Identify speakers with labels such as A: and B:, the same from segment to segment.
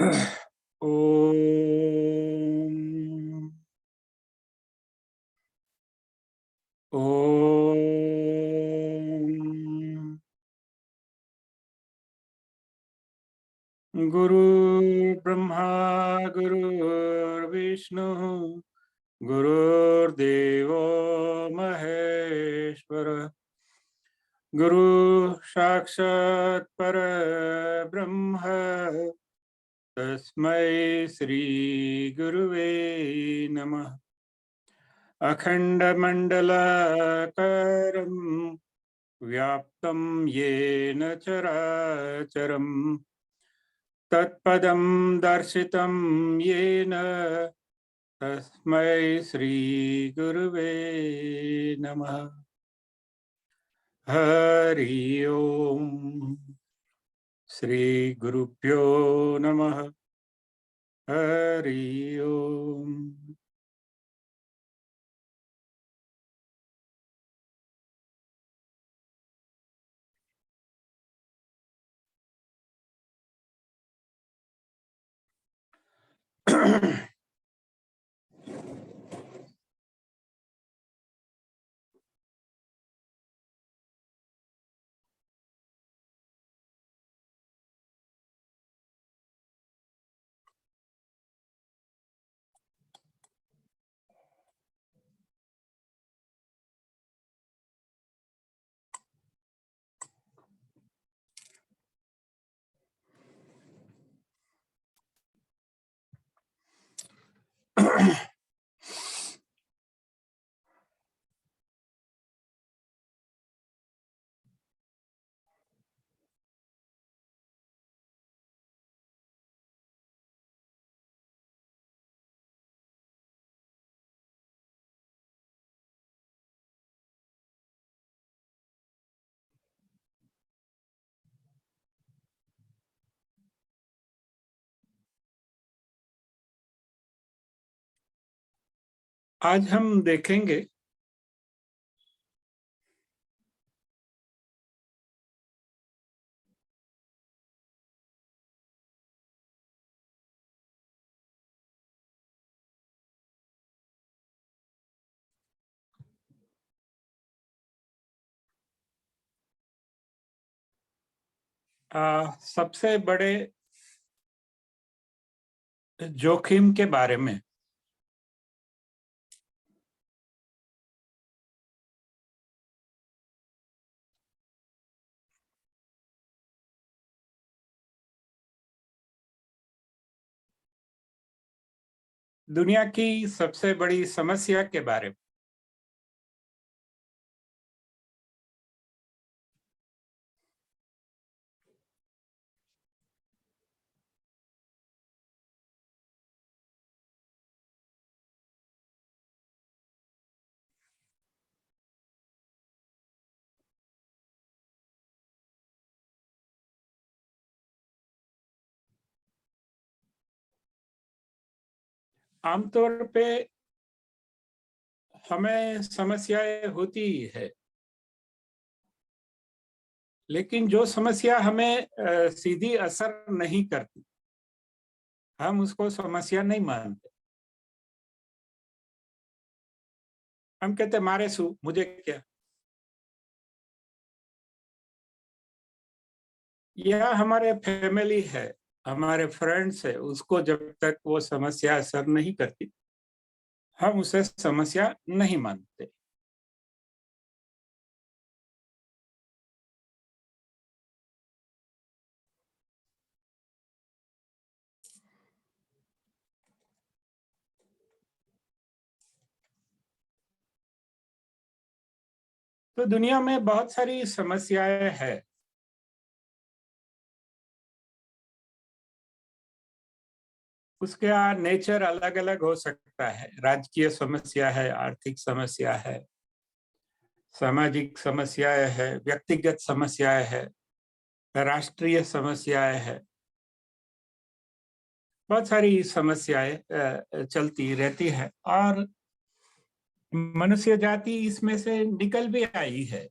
A: ओम ओम गुरु ब्रह्मा गुरुर्विष्णु गुरुर्देवो महेश्वर गुरु साक्षात् परब्रह्म तस्मै श्री गुरुवे नमः। अखंडमंडलाकारं व्याप्तं येन चराचरं तत्पदं दर्शितं येन तस्मै श्री गुरुवे नमः। हरि ओम श्री गुरुभ्यो नमः। हरि ओम। आज हम देखेंगे सबसे बड़े जोखिम के बारे में। दुनिया की सबसे बड़ी समस्या के बारे में। आमतौर पे हमें समस्याएं होती ही है, लेकिन जो समस्या हमें सीधी असर नहीं करती, हम उसको समस्या नहीं मानते। हम कहते मारे सू, मुझे क्या। यह हमारे फैमिली है, हमारे फ्रेंड्स है, उसको जब तक वो समस्या असर नहीं करती, हम उसे समस्या नहीं मानते। तो दुनिया में बहुत सारी समस्याएं हैं। उसका नेचर अलग अलग हो सकता है। राजकीय समस्या है, आर्थिक समस्या है, सामाजिक समस्याएं है, व्यक्तिगत समस्याएं है, राष्ट्रीय समस्याएं है। बहुत सारी समस्याएं चलती रहती है और मनुष्य जाति इसमें से निकल भी आई है।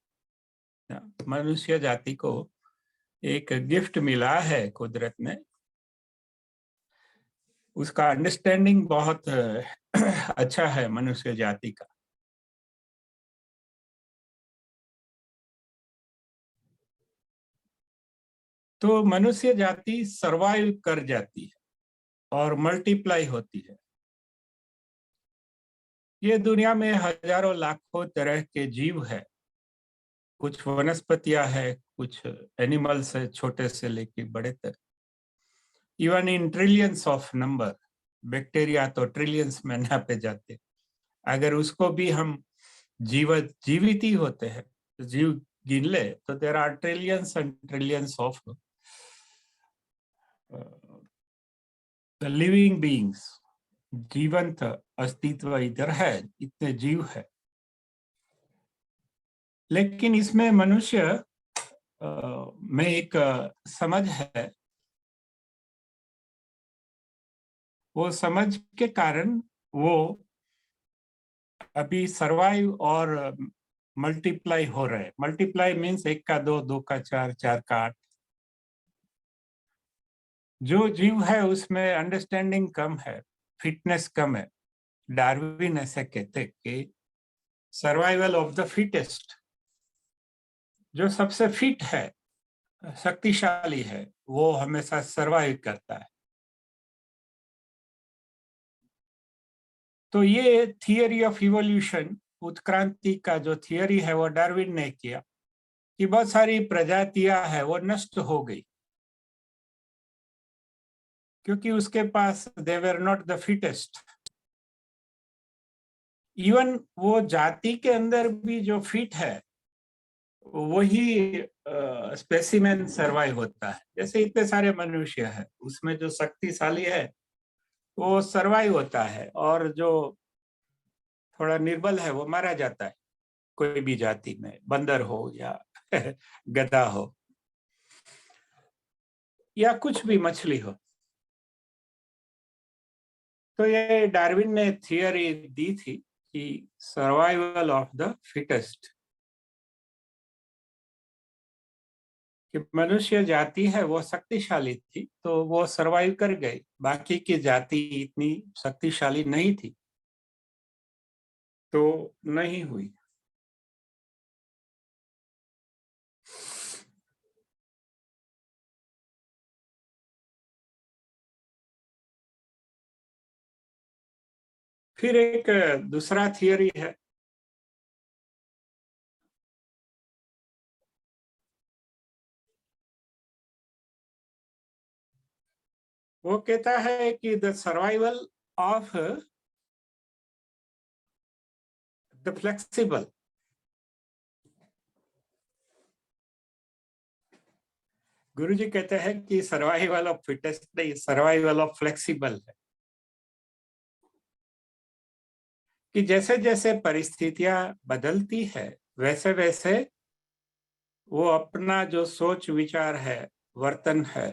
A: मनुष्य जाति को एक गिफ्ट मिला है कुदरत ने उसका अंडरस्टैंडिंग बहुत अच्छा है मनुष्य जाति का। तो मनुष्य जाति सरवाइव कर जाती है और मल्टीप्लाई होती है। ये दुनिया में हजारों लाखों तरह के जीव है। कुछ वनस्पतियां है, कुछ एनिमल्स है, छोटे से लेके बड़े तक। Even in trillions of number, bacteria तो ट्रिलियंस में नापे जाते। अगर उसको भी हम जीवित ही होते हैं, जीव गिन ले, तो there are trillions and trillions of living beings. जीवंत अस्तित्व इधर है, इतने जीव है। लेकिन इसमें मनुष्य में एक समझ है। वो समझ के कारण वो अभी सरवाइव और मल्टीप्लाई हो रहे हैं। मल्टीप्लाई मीन्स एक का दो, दो का चार, चार का आठ। जो जीव है उसमें अंडरस्टैंडिंग कम है, फिटनेस कम है। डार्विन ऐसे कहते कि सर्वाइवल ऑफ द फिटेस्ट। जो सबसे फिट है, शक्तिशाली है, वो हमेशा सरवाइव करता है। तो ये थियरी ऑफ इवोल्यूशन, उत्क्रांति का जो थियरी है वो डार्विन ने किया कि बहुत सारी प्रजातियां है वो नष्ट हो गई क्योंकि उसके पास they were not the fittest. Even वो जाति के अंदर भी जो फिट है वही स्पेसिमेन सरवाइव होता है। जैसे इतने सारे मनुष्य है, उसमें जो शक्तिशाली है वो सरवाइव होता है, और जो थोड़ा निर्बल है वो मारा जाता है। कोई भी जाति में, बंदर हो या गधा हो या कुछ भी मछली हो। तो ये डार्विन ने थियरी दी थी कि सर्वाइवल ऑफ द फिटेस्ट, कि मनुष्य जाति है वो शक्तिशाली थी तो वो सरवाइव कर गई, बाकी की जाति इतनी शक्तिशाली नहीं थी तो नहीं हुई। फिर एक दूसरा थियरी है। वो कहता है कि the survival of the flexible. Guruji कहते हैं कि सर्वाइवल ऑफ फिटेस्ट नहीं, सर्वाइवल ऑफ फ्लेक्सिबल है। कि जैसे जैसे परिस्थितियां बदलती है वैसे वैसे वो अपना जो सोच विचार है, वर्तन है,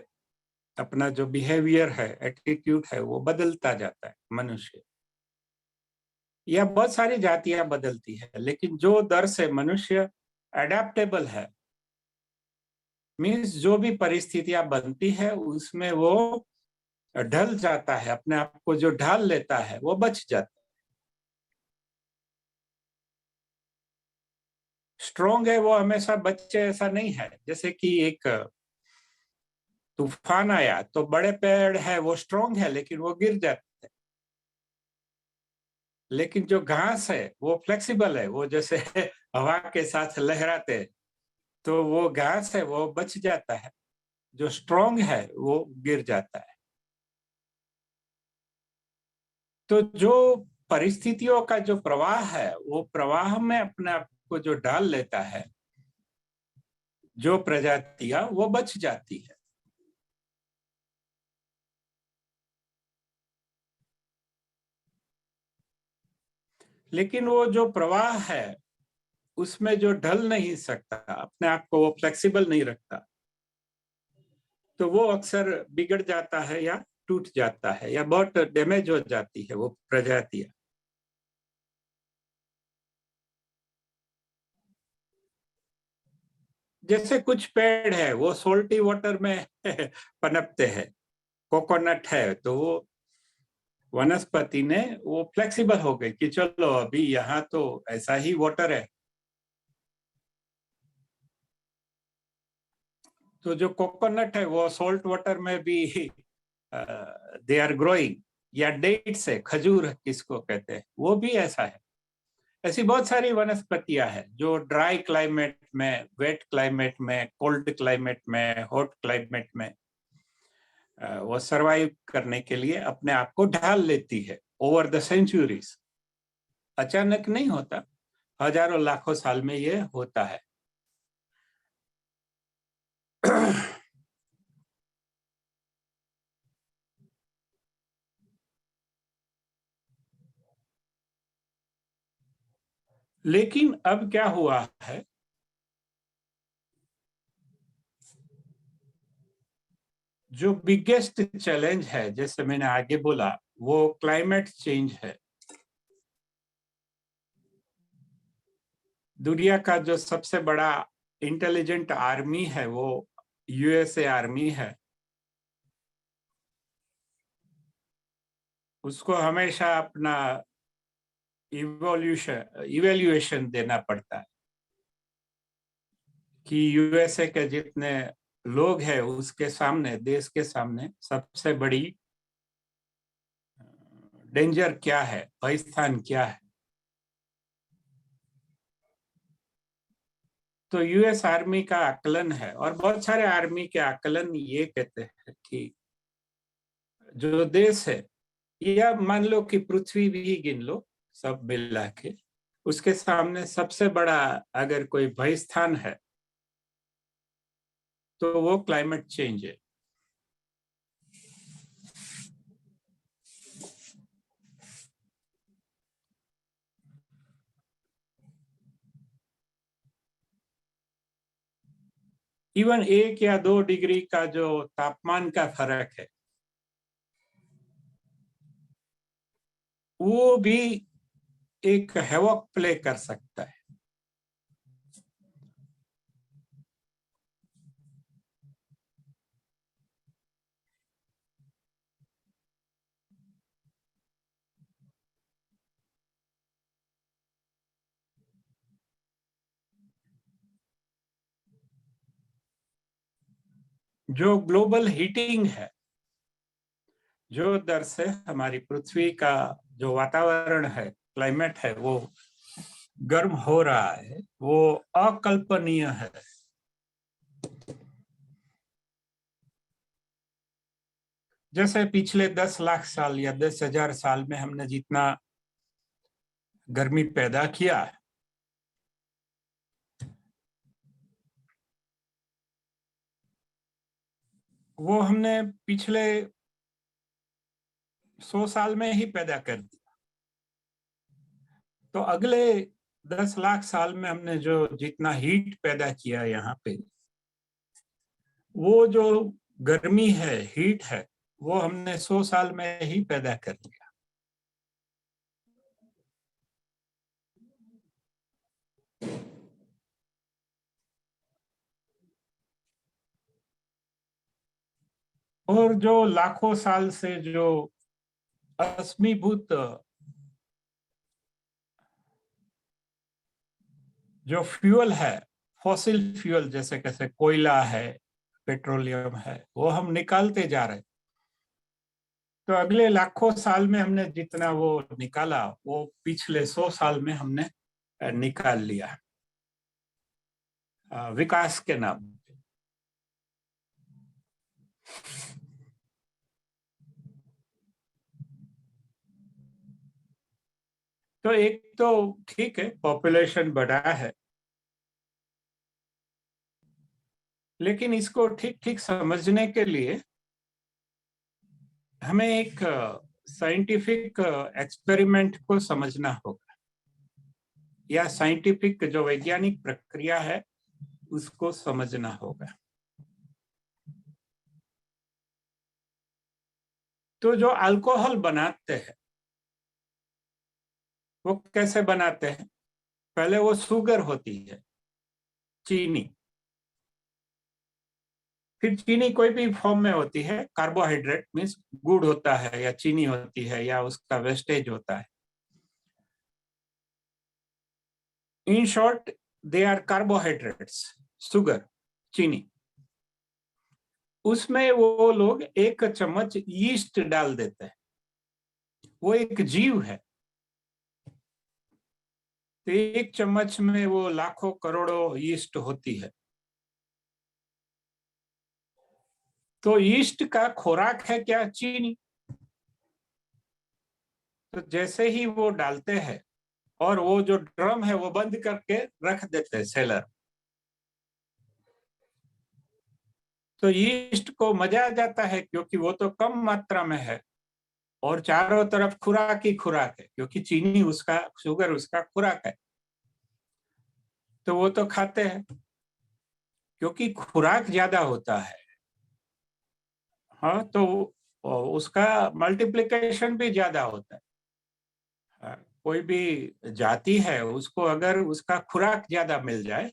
A: अपना जो बिहेवियर है, एटीट्यूड है, वो बदलता जाता है मनुष्य। या बहुत सारी जातियां बदलती है, लेकिन जो दर से मनुष्य अडेप्टेबल है, मीन्स जो भी परिस्थितियां बनती है उसमें वो ढल जाता है, अपने आप को जो ढाल लेता है वो बच जाता है। स्ट्रोंग है वो हमेशा बच्चे ऐसा नहीं है। जैसे कि एक तूफान आया तो बड़े पेड़ है वो स्ट्रोंग है लेकिन वो गिर जाते हैं। लेकिन जो घास है वो फ्लेक्सिबल है, वो जैसे हवा के साथ लहराते हैं, तो वो घास है वो बच जाता है। जो स्ट्रोंग है वो गिर जाता है। तो जो परिस्थितियों का जो प्रवाह है वो प्रवाह में अपने आप को जो डाल लेता है, जो प्रजातियां वो बच जाती है। लेकिन वो जो प्रवाह है उसमें जो ढल नहीं सकता, अपने आप को वो फ्लेक्सिबल नहीं रखता, तो वो अक्सर बिगड़ जाता है या टूट जाता है या बहुत डैमेज हो जाती है वो प्रजातियां। जैसे कुछ पेड़ है वो सोल्टी वाटर में पनपते हैं। कोकोनट है तो वो वनस्पति ने वो फ्लेक्सिबल हो गई कि चलो अभी यहाँ तो ऐसा ही वाटर है, तो जो कोकोनट है वो सॉल्ट वाटर में भी दे आर ग्रोइंग। या डेट्स है, खजूर किसको कहते हैं, वो भी ऐसा है। ऐसी बहुत सारी वनस्पतियां हैं जो ड्राई क्लाइमेट में, वेट क्लाइमेट में, कोल्ड क्लाइमेट में, हॉट क्लाइमेट में वो सरवाइव करने के लिए अपने आप को ढाल लेती है ओवर द सेंचुरीज। अचानक नहीं होता, हजारों लाखों साल में ये होता है। लेकिन अब क्या हुआ है, जो बिगेस्ट चैलेंज है, जैसे मैंने आगे बोला, वो क्लाइमेट चेंज है। दुनिया का जो सबसे बड़ा इंटेलिजेंट आर्मी है वो यूएसए आर्मी है। उसको हमेशा अपना इवैल्यूएशन देना पड़ता है कि यूएसए के जितने लोग हैं उसके सामने, देश के सामने सबसे बड़ी डेंजर क्या है, भयस्थान क्या है। तो यूएस आर्मी का आकलन है, और बहुत सारे आर्मी के आकलन ये कहते हैं कि जो देश है, या मान लो कि पृथ्वी भी गिन लो, सब मिला के, उसके सामने सबसे बड़ा अगर कोई भय स्थान है तो वो क्लाइमेट चेंज है। इवन 1 या 2 डिग्री का जो तापमान का फर्क है, वो भी एक हैवॉक प्ले कर सकता है। जो ग्लोबल हीटिंग है, जो दर से हमारी पृथ्वी का जो वातावरण है, क्लाइमेट है, वो गर्म हो रहा है, वो अकल्पनीय है। जैसे पिछले 10 लाख साल या 10,000 साल में हमने जितना गर्मी पैदा किया है, वो हमने पिछले 100 साल में ही पैदा कर दिया। तो अगले 10 लाख साल में हमने जो जितना हीट पैदा किया यहाँ पे, वो जो गर्मी है, हीट है, वो हमने 100 साल में ही पैदा कर दिया। और जो लाखों साल से जो अस्मीभूत जो फ्यूल है, फॉसिल फ्यूल, जैसे कैसे कोयला है, पेट्रोलियम है, वो हम निकालते जा रहे हैं। तो अगले लाखों साल में हमने जितना वो निकाला, वो पिछले 100 साल में हमने निकाल लिया, विकास के नाम पे। तो एक तो ठीक है, पॉपुलेशन बढ़ा है, लेकिन इसको ठीक ठीक समझने के लिए हमें एक साइंटिफिक एक्सपेरिमेंट को समझना होगा, या साइंटिफिक जो वैज्ञानिक प्रक्रिया है उसको समझना होगा। तो जो अल्कोहल बनाते हैं, वो कैसे बनाते हैं? पहले वो शुगर होती है, चीनी। फिर चीनी कोई भी फॉर्म में होती है, कार्बोहाइड्रेट मीन्स गुड़ होता है या चीनी होती है या उसका वेस्टेज होता है। In short they are carbohydrates, sugar, चीनी। उसमें वो लोग 1 चम्मच यीस्ट डाल देते हैं। वो एक जीव है, तो 1 चम्मच में वो लाखों करोड़ों यीस्ट होती है। तो यीस्ट का खुराक है क्या? चीनी। तो जैसे ही वो डालते हैं और वो जो ड्रम है वो बंद करके रख देते हैं सेलर, तो यीस्ट को मजा आ जाता है क्योंकि वो तो कम मात्रा में है और चारों तरफ खुराक ही खुराक है, क्योंकि चीनी उसका, शुगर उसका खुराक है। तो वो तो खाते हैं क्योंकि खुराक ज्यादा होता है। हाँ, तो उसका मल्टीप्लिकेशन भी ज्यादा होता है। हाँ, कोई भी जाति है उसको अगर उसका खुराक ज्यादा मिल जाए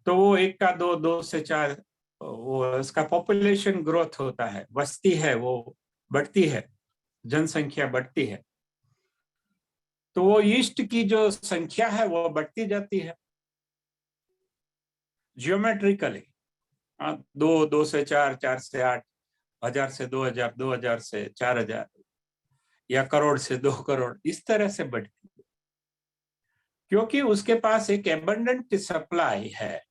A: तो वो 1 का 2, 2 से 4, वो उसका पॉपुलेशन ग्रोथ होता है, बस्ती है वो बढ़ती है, जनसंख्या बढ़ती है, तो वो ईस्ट की जो संख्या है वो बढ़ती जाती है जियोमेट्रिकली। 2, 2 से 4, 4 से 8, 1000 से 2000, 2000 से 4000 या करोड़ से 2 करोड़, इस तरह से बढ़ती है क्योंकि उसके पास एक एबंडेंट सप्लाई है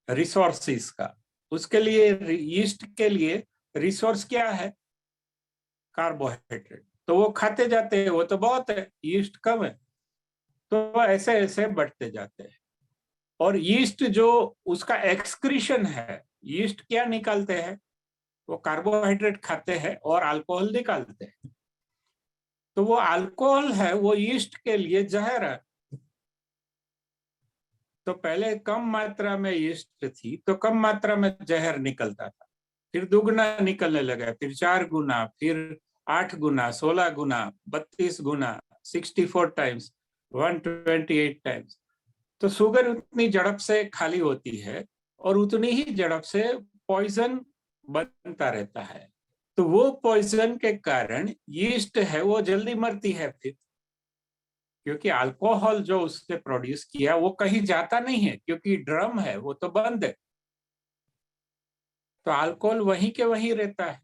A: रिसोर्सिस का। उसके लिए, ईस्ट के लिए रिसोर्स क्या है? कार्बोहाइड्रेट। तो वो खाते जाते हैं, वो तो बहुत है, ईस्ट कम है, तो ऐसे ऐसे बढ़ते जाते हैं। और ईस्ट जो उसका एक्सक्रीशन है, ईस्ट क्या निकालते हैं? वो कार्बोहाइड्रेट खाते हैं और अल्कोहल निकालते हैं। तो वो अल्कोहल है, वो ईस्ट के लिए जहर है। तो पहले कम मात्रा में ईस्ट थी तो कम मात्रा में जहर निकलता था, फिर दुगना निकलने लगा, फिर 4 गुना, फिर 8 गुना, 16 गुना, 32 गुना, 64 टाइम्स, 128 टाइम्स। तो शुगर उतनी झड़प से खाली होती है और उतनी ही झड़प से पॉइजन बनता रहता है। तो वो पॉइजन के कारण यीस्ट है वो जल्दी मरती है फिर, क्योंकि अल्कोहल जो उसने प्रोड्यूस किया वो कहीं जाता नहीं है, क्योंकि ड्रम है वो तो बंद है, तो अल्कोहल वहीं के वहीं रहता है।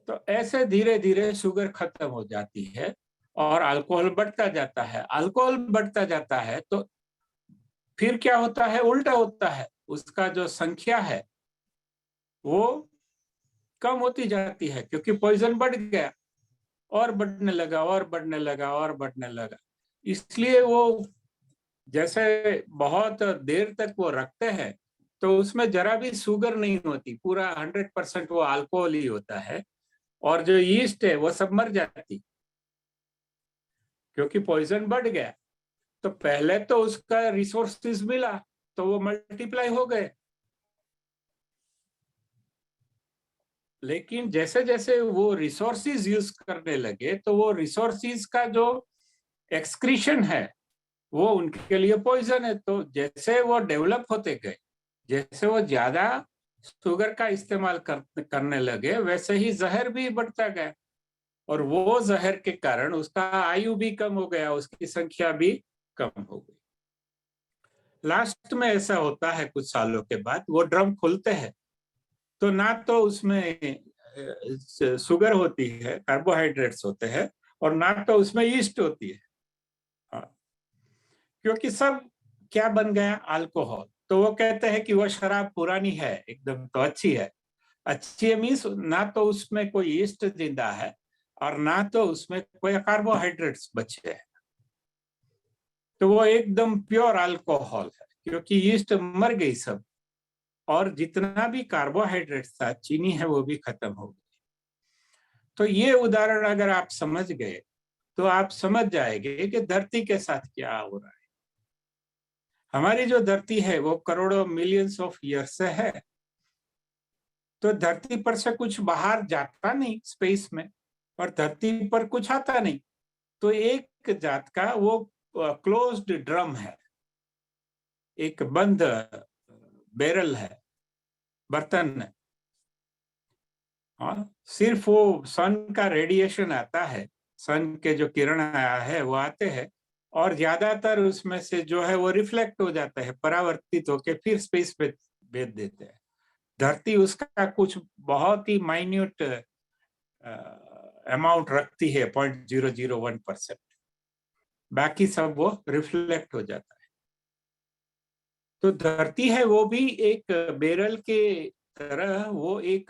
A: तो ऐसे धीरे धीरे शुगर खत्म हो जाती है और अल्कोहल बढ़ता जाता है। अल्कोहल बढ़ता जाता है तो फिर क्या होता है? उल्टा होता है, उसका जो संख्या है वो कम होती जाती है क्योंकि पॉइजन बढ़ गया और बढ़ने लगा और बढ़ने लगा और बढ़ने लगा। इसलिए वो जैसे बहुत देर तक वो रखते हैं तो उसमें जरा भी शुगर नहीं होती, पूरा 100% वो अल्कोहल ही होता है और जो यीस्ट है वो सब मर जाती क्योंकि पॉइजन बढ़ गया। तो पहले तो उसका रिसोर्सेज मिला तो वो मल्टीप्लाई हो गए, लेकिन जैसे जैसे वो रिसोर्सेज यूज करने लगे तो वो रिसोर्सेज का जो एक्सक्रीशन है वो उनके लिए पॉइजन है। तो जैसे वो डेवलप होते गए, जैसे वो ज्यादा शुगर का इस्तेमाल करने लगे, वैसे ही जहर भी बढ़ता गया और वो जहर के कारण उसका आयु भी कम हो गया, उसकी संख्या भी कम हो गई। लास्ट में ऐसा होता है, कुछ सालों के बाद वो ड्रम खुलते हैं तो ना तो उसमें शुगर होती है, कार्बोहाइड्रेट्स होते हैं, और ना तो उसमें ईस्ट होती है। हाँ, क्योंकि सब क्या बन गया? अल्कोहल। तो वो कहते हैं कि वो शराब पुरानी है एकदम, तो अच्छी है। अच्छी है मीन्स ना तो उसमें कोई ईस्ट जिंदा है और ना तो उसमें कोई कार्बोहाइड्रेट्स बचे हैं, तो वो एकदम प्योर अल्कोहल है क्योंकि ईस्ट मर गई सब और जितना भी कार्बोहाइड्रेट था, चीनी है, वो भी खत्म हो गई। तो ये उदाहरण अगर आप समझ गए तो आप समझ जाएंगे कि धरती के साथ क्या हो रहा है। हमारी जो धरती है वो करोड़ों मिलियंस ऑफ ईयर से है, तो धरती पर से कुछ बाहर जाता नहीं स्पेस में और धरती पर कुछ आता नहीं। तो एक जात का वो क्लोज्ड ड्रम है, एक बंद बैरल है, बर्तन है। हाँ, सिर्फ वो सन का रेडिएशन आता है, सन के जो किरण आया है वो आते हैं, और ज्यादातर उसमें से जो है वो रिफ्लेक्ट हो जाता है, परावर्तित होके फिर स्पेस पे भेज देते हैं। धरती उसका कुछ बहुत ही माइन्यूट अमाउंट रखती है, 0.001%। बाकी सब वो रिफ्लेक्ट हो जाता है। तो धरती है वो भी एक बैरल के तरह, वो एक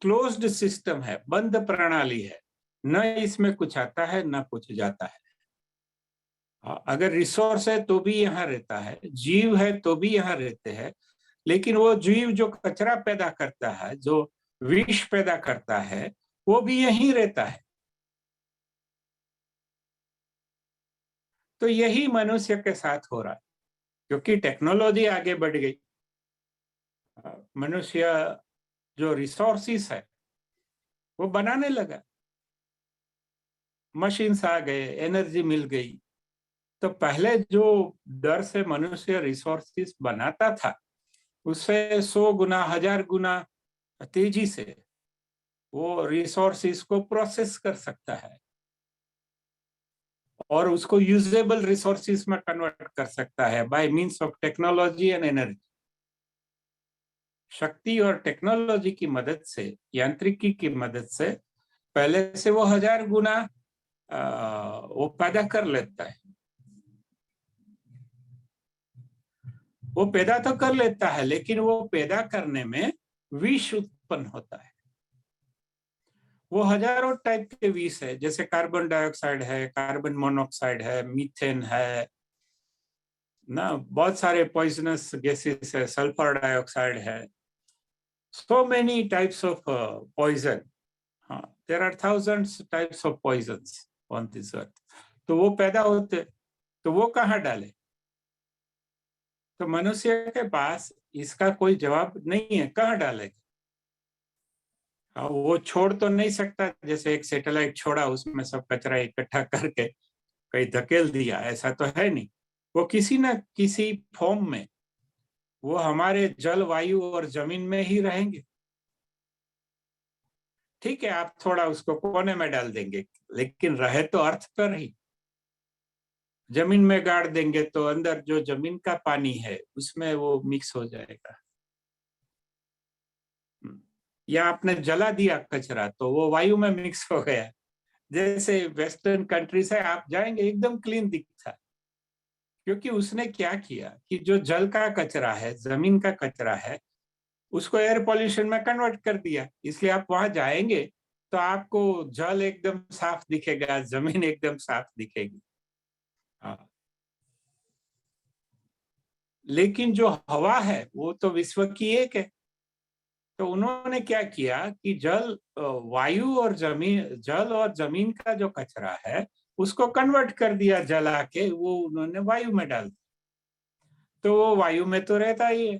A: क्लोज्ड सिस्टम है, बंद प्रणाली है, न इसमें कुछ आता है न कुछ जाता है। अगर रिसोर्स है तो भी यहाँ रहता है, जीव है तो भी यहाँ रहते हैं, लेकिन वो जीव जो कचरा पैदा करता है, जो विष पैदा करता है, वो भी यहीं रहता है। तो यही मनुष्य के साथ हो रहा है, क्योंकि टेक्नोलॉजी आगे बढ़ गई। मनुष्य जो रिसोर्सिस है वो बनाने लगा, मशीन्स आ गए, एनर्जी मिल गई। तो पहले जो दर से मनुष्य रिसोर्सिस बनाता था, उससे 100 गुना 1000 गुना तेजी से वो रिसोर्सिस को प्रोसेस कर सकता है और उसको यूजेबल रिसोर्सिस में कन्वर्ट कर सकता है by means of technology and energy. शक्ति और टेक्नोलॉजी की मदद से, यांत्रिकी की मदद से पहले से वो 1000 गुना वो पैदा कर लेता है। वो पैदा तो कर लेता है, लेकिन वो पैदा करने में विष उत्पन्न होता है। वो हजारों टाइप के विष है, जैसे कार्बन डाइऑक्साइड है, कार्बन मोनोऑक्साइड है, मीथेन है ना, बहुत सारे पॉइजनस गैसेस है, सल्फर डाइऑक्साइड है, so many types of poison. There are thousands types of poisons on this earth. तो वो पैदा होते, तो वो कहाँ डाले? तो मनुष्य के पास इसका कोई जवाब नहीं है, कहाँ डालेगा? वो छोड़ तो नहीं सकता, जैसे एक सैटेलाइट छोड़ा, उसमें सब कचरा इकट्ठा करके कहीं धकेल दिया, ऐसा तो है नहीं। वो किसी न किसी फॉर्म में वो हमारे जल, वायु और जमीन में ही रहेंगे। ठीक है, आप थोड़ा उसको कोने में डाल देंगे, लेकिन रहे तो अर्थ पर ही। जमीन में गाड़ देंगे तो अंदर जो जमीन का पानी है उसमें वो मिक्स हो जाएगा। या आपने जला दिया कचरा तो वो वायु में मिक्स हो गया। जैसे वेस्टर्न कंट्री से आप जाएंगे एकदम क्लीन दिखता है, क्योंकि उसने क्या किया कि जो जल का कचरा है, जमीन का कचरा है, उसको एयर पॉल्यूशन में कन्वर्ट कर दिया। इसलिए आप वहां जाएंगे तो आपको जल एकदम साफ दिखेगा, जमीन एकदम साफ दिखेगी। हाँ, लेकिन जो हवा है वो तो विश्व की एक है। तो उन्होंने क्या किया कि वायु और जमीन, जल और जमीन का जो कचरा है उसको कन्वर्ट कर दिया, जला के वो उन्होंने वायु में डाल दिया। तो वो वायु में तो रहता ही है।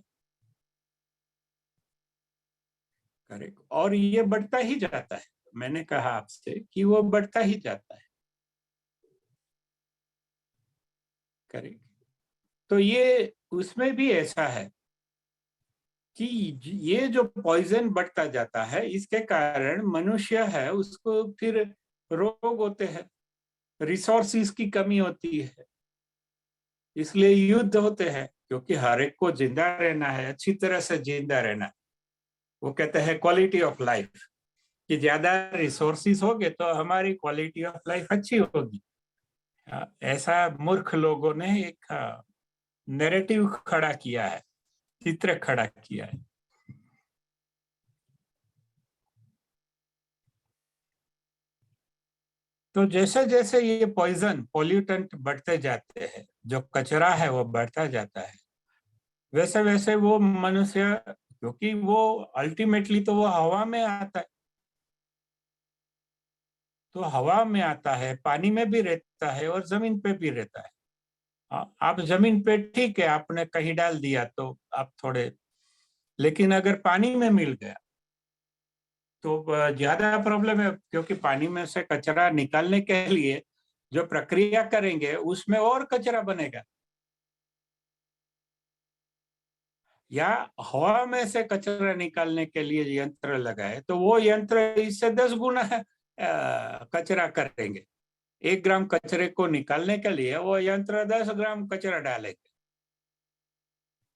A: करेक्ट, और ये बढ़ता ही जाता है। मैंने कहा आपसे कि वो बढ़ता ही जाता है। करेक्ट, तो ये उसमें भी ऐसा है कि ये जो पॉइजन बढ़ता जाता है, इसके कारण मनुष्य है उसको फिर रोग होते हैं, रिसोर्सिस की कमी होती है, इसलिए युद्ध होते हैं, क्योंकि हर एक को जिंदा रहना है, अच्छी तरह से जिंदा रहना है। वो कहते हैं क्वालिटी ऑफ लाइफ, कि ज्यादा रिसोर्सिस होंगे तो हमारी क्वालिटी ऑफ लाइफ अच्छी होगी। ऐसा मूर्ख लोगों ने एक नैरेटिव खड़ा किया है, चित्र खड़ा किया है। तो जैसे जैसे ये पॉइजन, पॉल्यूटेंट बढ़ते जाते हैं, जो कचरा है वो बढ़ता जाता है, वैसे वैसे वो मनुष्य, क्योंकि वो अल्टीमेटली तो वो हवा में आता है, तो हवा में आता है, पानी में भी रहता है और जमीन पे भी रहता है। आप जमीन पे ठीक है, आपने कहीं डाल दिया तो आप थोड़े, लेकिन अगर पानी में मिल गया तो ज्यादा प्रॉब्लम है, क्योंकि पानी में से कचरा निकालने के लिए जो प्रक्रिया करेंगे उसमें और कचरा बनेगा। या हवा में से कचरा निकालने के लिए यंत्र लगाए तो वो यंत्र इससे 10 गुना कचरा करेंगे। 1 ग्राम कचरे को निकालने के लिए वो यंत्र 10 ग्राम कचरा डालेंगे।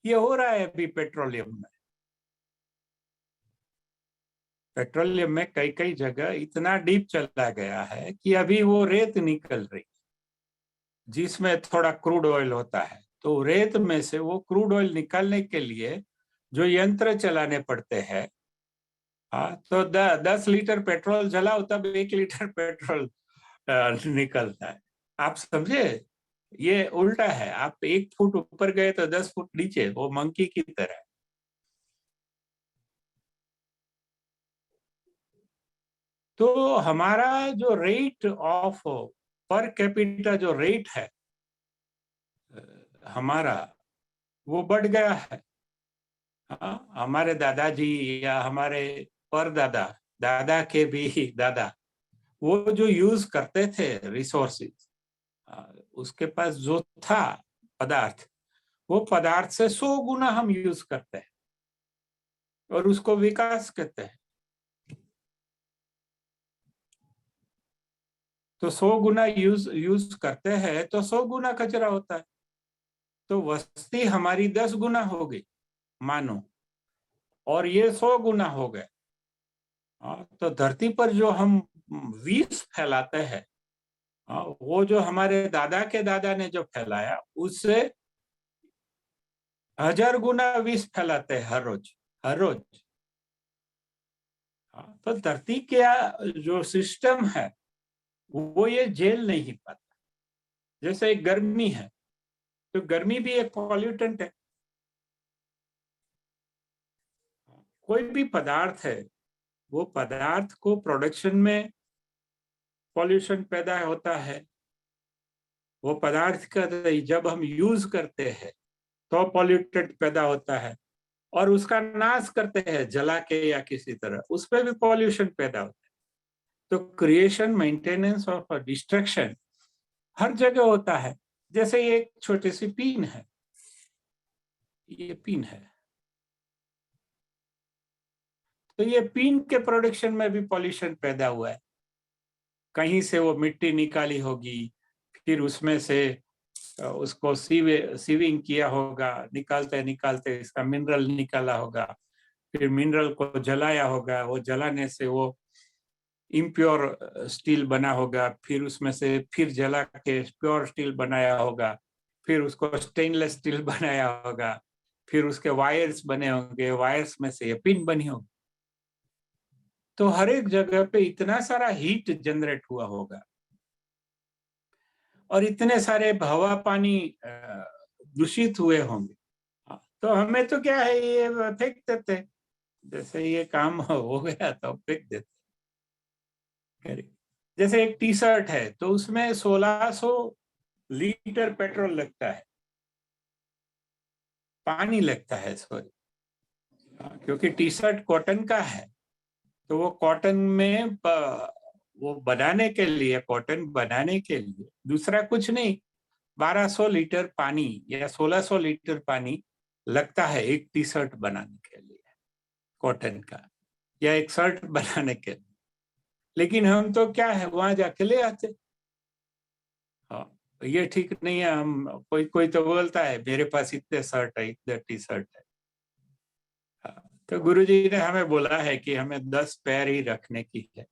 A: ये हो रहा है अभी पेट्रोलियम में। पेट्रोलियम में कई कई जगह इतना डीप चला गया है कि अभी वो रेत निकल रही, जिसमें थोड़ा क्रूड ऑयल होता है। तो रेत में से वो क्रूड ऑयल निकालने के लिए जो यंत्र चलाने पड़ते हैं, हाँ, तो 10 लीटर पेट्रोल जलाओ तब 1 लीटर पेट्रोल निकलता है। आप समझे? ये उल्टा है। आप 1 फुट ऊपर गए तो 10 फुट नीचे, वो मंकी की तरह। तो हमारा जो रेट ऑफ पर कैपिटा जो रेट है हमारा, वो बढ़ गया है। हाँ, हमारे दादाजी या हमारे परदादा, दादा के भी दादा, वो जो यूज करते थे रिसोर्सेज, उसके पास जो था पदार्थ, वो पदार्थ से 100 गुना हम यूज करते हैं और उसको विकास कहते हैं। तो 100 गुना यूज यूज करते हैं तो 100 गुना कचरा होता है। तो वस्ती हमारी 10 गुना हो गई मानो, और ये 100 गुना हो गए। तो धरती पर जो हम विष फैलाते हैं, वो जो हमारे दादा के दादा ने जो फैलाया, उससे 1000 गुना विष फैलाते हैं हर रोज, हर रोज। तो धरती का जो सिस्टम है वो ये झेल नहीं पाता। जैसे एक गर्मी है, तो गर्मी भी एक पॉल्यूटेंट है। कोई भी पदार्थ है, वो पदार्थ को प्रोडक्शन में पॉल्यूशन पैदा होता है। वो पदार्थ का जब हम यूज करते हैं तो पॉल्यूटेंट पैदा होता है, और उसका नाश करते हैं जला के या किसी तरह, उस पर भी पॉल्यूशन पैदा होता है। तो क्रिएशन, मेंटेनेंस और डिस्ट्रक्शन हर जगह होता है। जैसे ये एक छोटी सी पिन है, ये पिन है, तो ये पिन के प्रोडक्शन में भी पॉल्यूशन पैदा हुआ है। कहीं से वो मिट्टी निकाली होगी, फिर उसमें से उसको सीविंग किया होगा, निकालते निकालते इसका मिनरल निकाला होगा, फिर मिनरल को जलाया होगा, वो जलाने से वो इम्प्योर स्टील बना होगा, फिर उसमें से फिर जला के प्योर स्टील बनाया होगा, फिर उसको स्टेनलेस स्टील बनाया होगा, फिर उसके वायर्स बने होंगे, वायर्स में से ये पिन बनी होगी। तो हर एक जगह पे इतना सारा हीट जनरेट हुआ होगा, और इतने सारे हवा पानी दूषित हुए होंगे। तो हमें तो क्या है, ये फेंक देते, जैसे ये काम हो गया तो फेंक देते। जैसे एक टी शर्ट है तो उसमें 1600 लीटर पेट्रोल लगता है, पानी लगता है, सॉरी, क्योंकि टी शर्ट कॉटन का है। तो वो कॉटन में वो बनाने के लिए, कॉटन बनाने के लिए दूसरा कुछ नहीं, 1200 लीटर पानी या 1600 लीटर पानी लगता है एक टी शर्ट बनाने के लिए, कॉटन का, या एक शर्ट बनाने के लिए। लेकिन हम तो क्या है, वहां जाके ले आते। हाँ, ये ठीक नहीं है। हम कोई कोई तो बोलता है मेरे पास इतने शर्ट है, इतने टी शर्ट है। हाँ, तो गुरुजी ने हमें बोला है कि हमें 10 पैर ही रखने की है।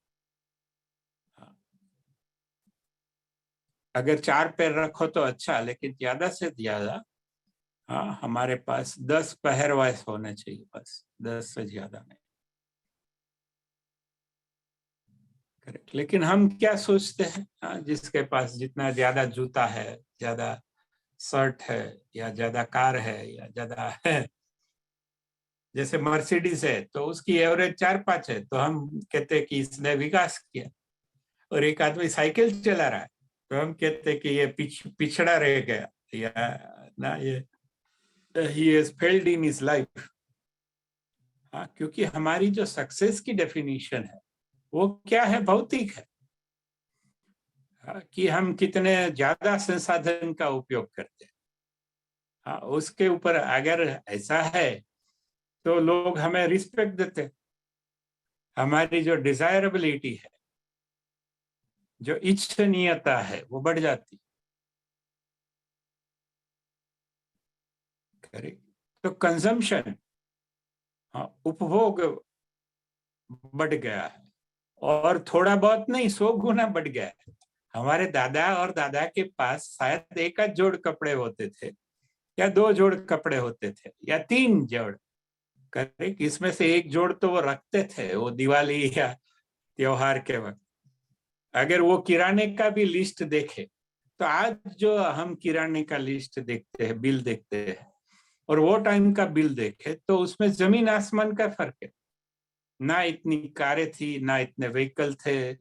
A: हाँ, अगर 4 पैर रखो तो अच्छा, लेकिन ज्यादा से ज्यादा, हाँ, हमारे पास 10 पैर वैसे होने चाहिए, बस 10 से ज्यादा नहीं। करेक्ट। लेकिन हम क्या सोचते हैं, हाँ, जिसके पास जितना ज्यादा जूता है, ज्यादा शर्ट है, या ज्यादा कार है, या ज्यादा है, जैसे मर्सिडीज है तो उसकी एवरेज 4-5 है, तो हम कहते हैं कि इसने विकास किया। और एक आदमी साइकिल चला रहा है तो हम कहते हैं कि ये पिछड़ा रह गया, या ना, ये he has failed in his life. हाँ, क्योंकि हमारी जो सक्सेस की डेफिनेशन है वो क्या है, भौतिक है। हाँ, कि हम कितने ज्यादा संसाधन का उपयोग करते हैं। हाँ, उसके ऊपर अगर ऐसा है तो लोग हमें रिस्पेक्ट देते, हमारी जो डिजायरेबिलिटी है, जो इच्छनीयता है, वो बढ़ जाती। करेक्ट। तो कंजम्पशन, हाँ, उपभोग बढ़ गया है, और थोड़ा बहुत नहीं, 100 गुना बढ़ गया है। हमारे दादा और दादा के पास शायद एक आध जोड़ कपड़े होते थे, या 2 जोड़ कपड़े होते थे, या 3 जोड़। करेक्ट। इसमें से एक जोड़ तो वो रखते थे, वो दिवाली या त्योहार के वक्त। अगर वो किराने का भी लिस्ट देखे, तो आज जो हम किराने का लिस्ट देखते हैं, बिल देखते हैं, और वो टाइम का बिल देखे, तो उसमें जमीन आसमान का फर्क है। ना इतनी कारें थी, ना इतने व्हीकल थे।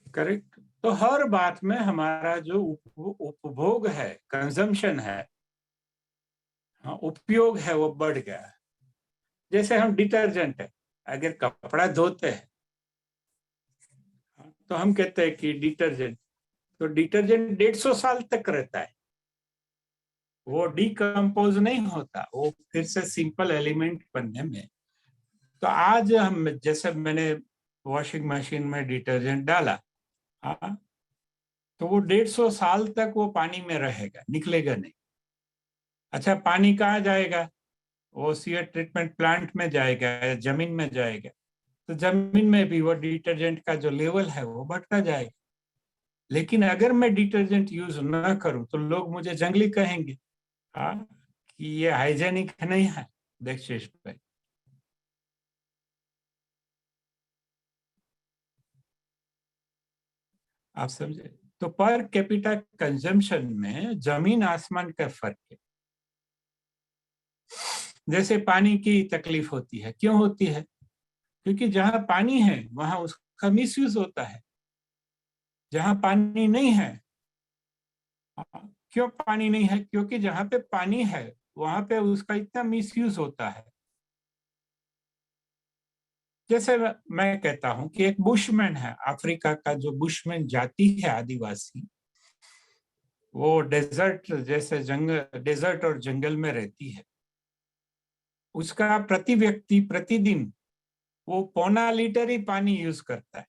A: करेक्ट। तो हर बात में हमारा जो उपभोग है, कंजम्पशन है, हाँ, उपयोग है, वो बढ़ गया है। जैसे हम डिटर्जेंट है, अगर कपड़ा धोते हैं, तो हम कहते हैं कि डिटर्जेंट, तो डिटर्जेंट 150 साल तक रहता है, वो डिकम्पोज नहीं होता, वो फिर से सिंपल एलिमेंट बनने में। तो आज हम, जैसे मैंने वॉशिंग मशीन में डिटर्जेंट डाला, हाँ, तो वो 150 साल तक वो पानी में रहेगा, निकलेगा नहीं। अच्छा, पानी कहाँ जाएगा? वो सीवर ट्रीटमेंट प्लांट में जाएगा या जमीन में जाएगा। तो जमीन में भी वो डिटर्जेंट का जो लेवल है वो बढ़ता जाएगा। लेकिन अगर मैं डिटर्जेंट यूज ना करूं, तो लोग मुझे जंगली कहेंगे, हाँ, कि ये हाइजेनिक नहीं है। देखिए भाई, आप समझे? तो पर कैपिटा कंजम्पशन में जमीन आसमान का फर्क है। जैसे पानी की तकलीफ होती है, क्यों होती है? क्योंकि जहां पानी है वहां उसका मिसयूज होता है, जहां पानी नहीं है। क्यों पानी नहीं है? क्योंकि जहां पे पानी है वहां पे उसका इतना मिसयूज होता है। जैसे मैं कहता हूं कि एक बुशमैन है, अफ्रीका का जो बुशमैन जाति है, आदिवासी, वो डेजर्ट जैसे जंगल, डेजर्ट और जंगल में रहती है। उसका प्रति व्यक्ति प्रतिदिन वो 0.25 लीटर ही पानी यूज करता है,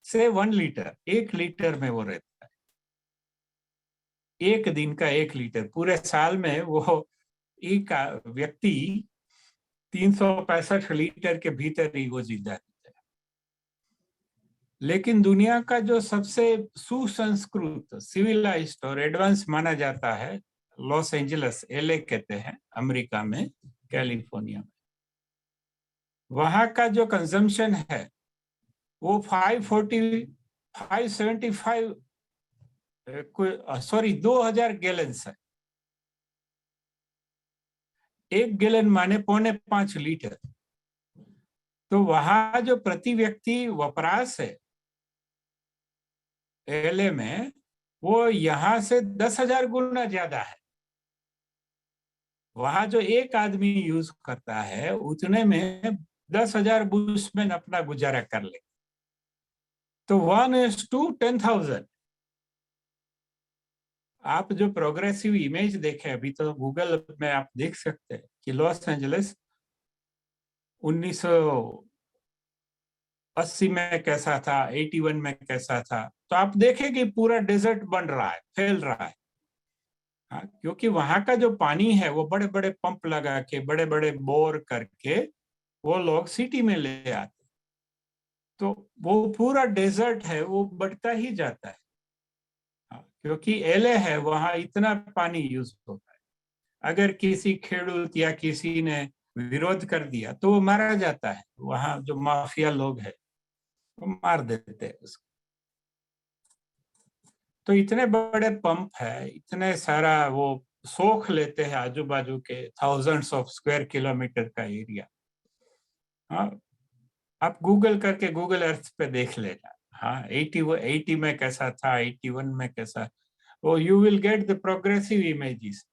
A: से 1 लीटर, 1 लीटर में वो रहता है। एक दिन का 1 लीटर, पूरे साल में वो एक व्यक्ति 365 लीटर के भीतर ही वो जिंदा रहता है। लेकिन दुनिया का जो सबसे सुसंस्कृत, सिविलाइज्ड और एडवांस माना जाता है, लॉस एंजल्स, एलए कहते हैं, अमेरिका में, कैलिफोर्निया में, वहां का जो कंजम्पशन है वो 540, 575, सॉरी, 2000 गैलन है। 1 गैलन माने 5.25 लीटर। तो वहां जो प्रति व्यक्ति वपराश है एलए में, वो यहाँ से 10,000 गुना ज्यादा है। वहां जो एक आदमी यूज करता है, उतने में 10,000 बुशमैन अपना गुजारा कर ले। तो 1:10,000। आप जो प्रोग्रेसिव इमेज देखे अभी, तो गूगल में आप देख सकते हैं कि लॉस एंजलिस 1980 में कैसा था, 81 में कैसा था। तो आप देखें कि पूरा डेजर्ट बन रहा है, फैल रहा है। हाँ, क्योंकि वहां का जो पानी है वो बड़े बड़े पंप लगा के, बड़े बड़े बोर करके वो लोग सिटी में ले आते। तो वो पूरा डेजर्ट है, वो बढ़ता ही जाता है। हाँ, क्योंकि एलए है, वहां इतना पानी यूज होता है। अगर किसी खेडूत या किसी ने विरोध कर दिया, तो वो मारा जाता है। वहां जो माफिया लोग हैं वो मार देते हैं उसको। तो इतने बड़े पंप है, इतने सारा वो सोख लेते हैं आजू बाजू के थाउजेंड्स ऑफ स्क्वायर किलोमीटर का एरिया। हाँ, आप गूगल करके, गूगल अर्थ पे देख लेना। हाँ, 80 में कैसा था, 81 में कैसा। वो you will get the progressive images.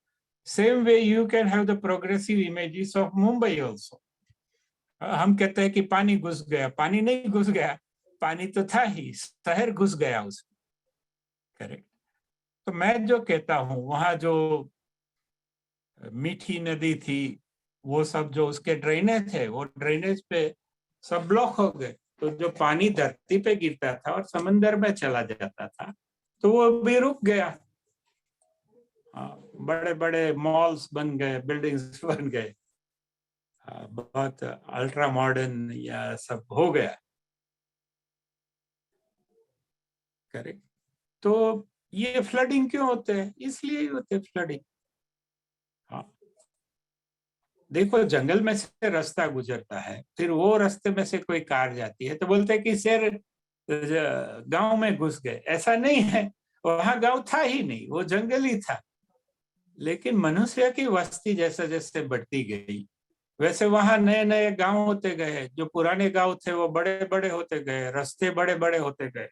A: Same way you can have the progressive images of Mumbai also. हम कहते हैं कि पानी घुस गया, पानी नहीं घुस गया, पानी तो था ही, शहर घुस गया उसमें। करेक्ट। तो मैं जो कहता हूँ, वहां जो मीठी नदी थी, वो सब जो उसके ड्रेनेज है, वो ड्रेनेज पे सब ब्लॉक हो गए। तो जो पानी धरती पे गिरता था और समंदर में चला जाता था, तो वो भी रुक गया। बड़े बड़े मॉल्स बन गए, बिल्डिंग्स बन गए, बहुत अल्ट्रा मॉडर्न या सब हो गया। करेक्ट। तो ये फ्लडिंग क्यों होते हैं? इसलिए ही होते हैं फ्लडिंग। हाँ, देखो, जंगल में से रास्ता गुजरता है, फिर वो रास्ते में से कोई कार जाती है, तो बोलते हैं कि शेर गांव में घुस गए। ऐसा नहीं है, वहां गांव था ही नहीं, वो जंगल ही था। लेकिन मनुष्य की वस्ती जैसे जैसे बढ़ती गई, वैसे वहां नए नए गांव होते गए। जो पुराने गांव थे वो बड़े बड़े होते गए, रास्ते बड़े बड़े होते गए।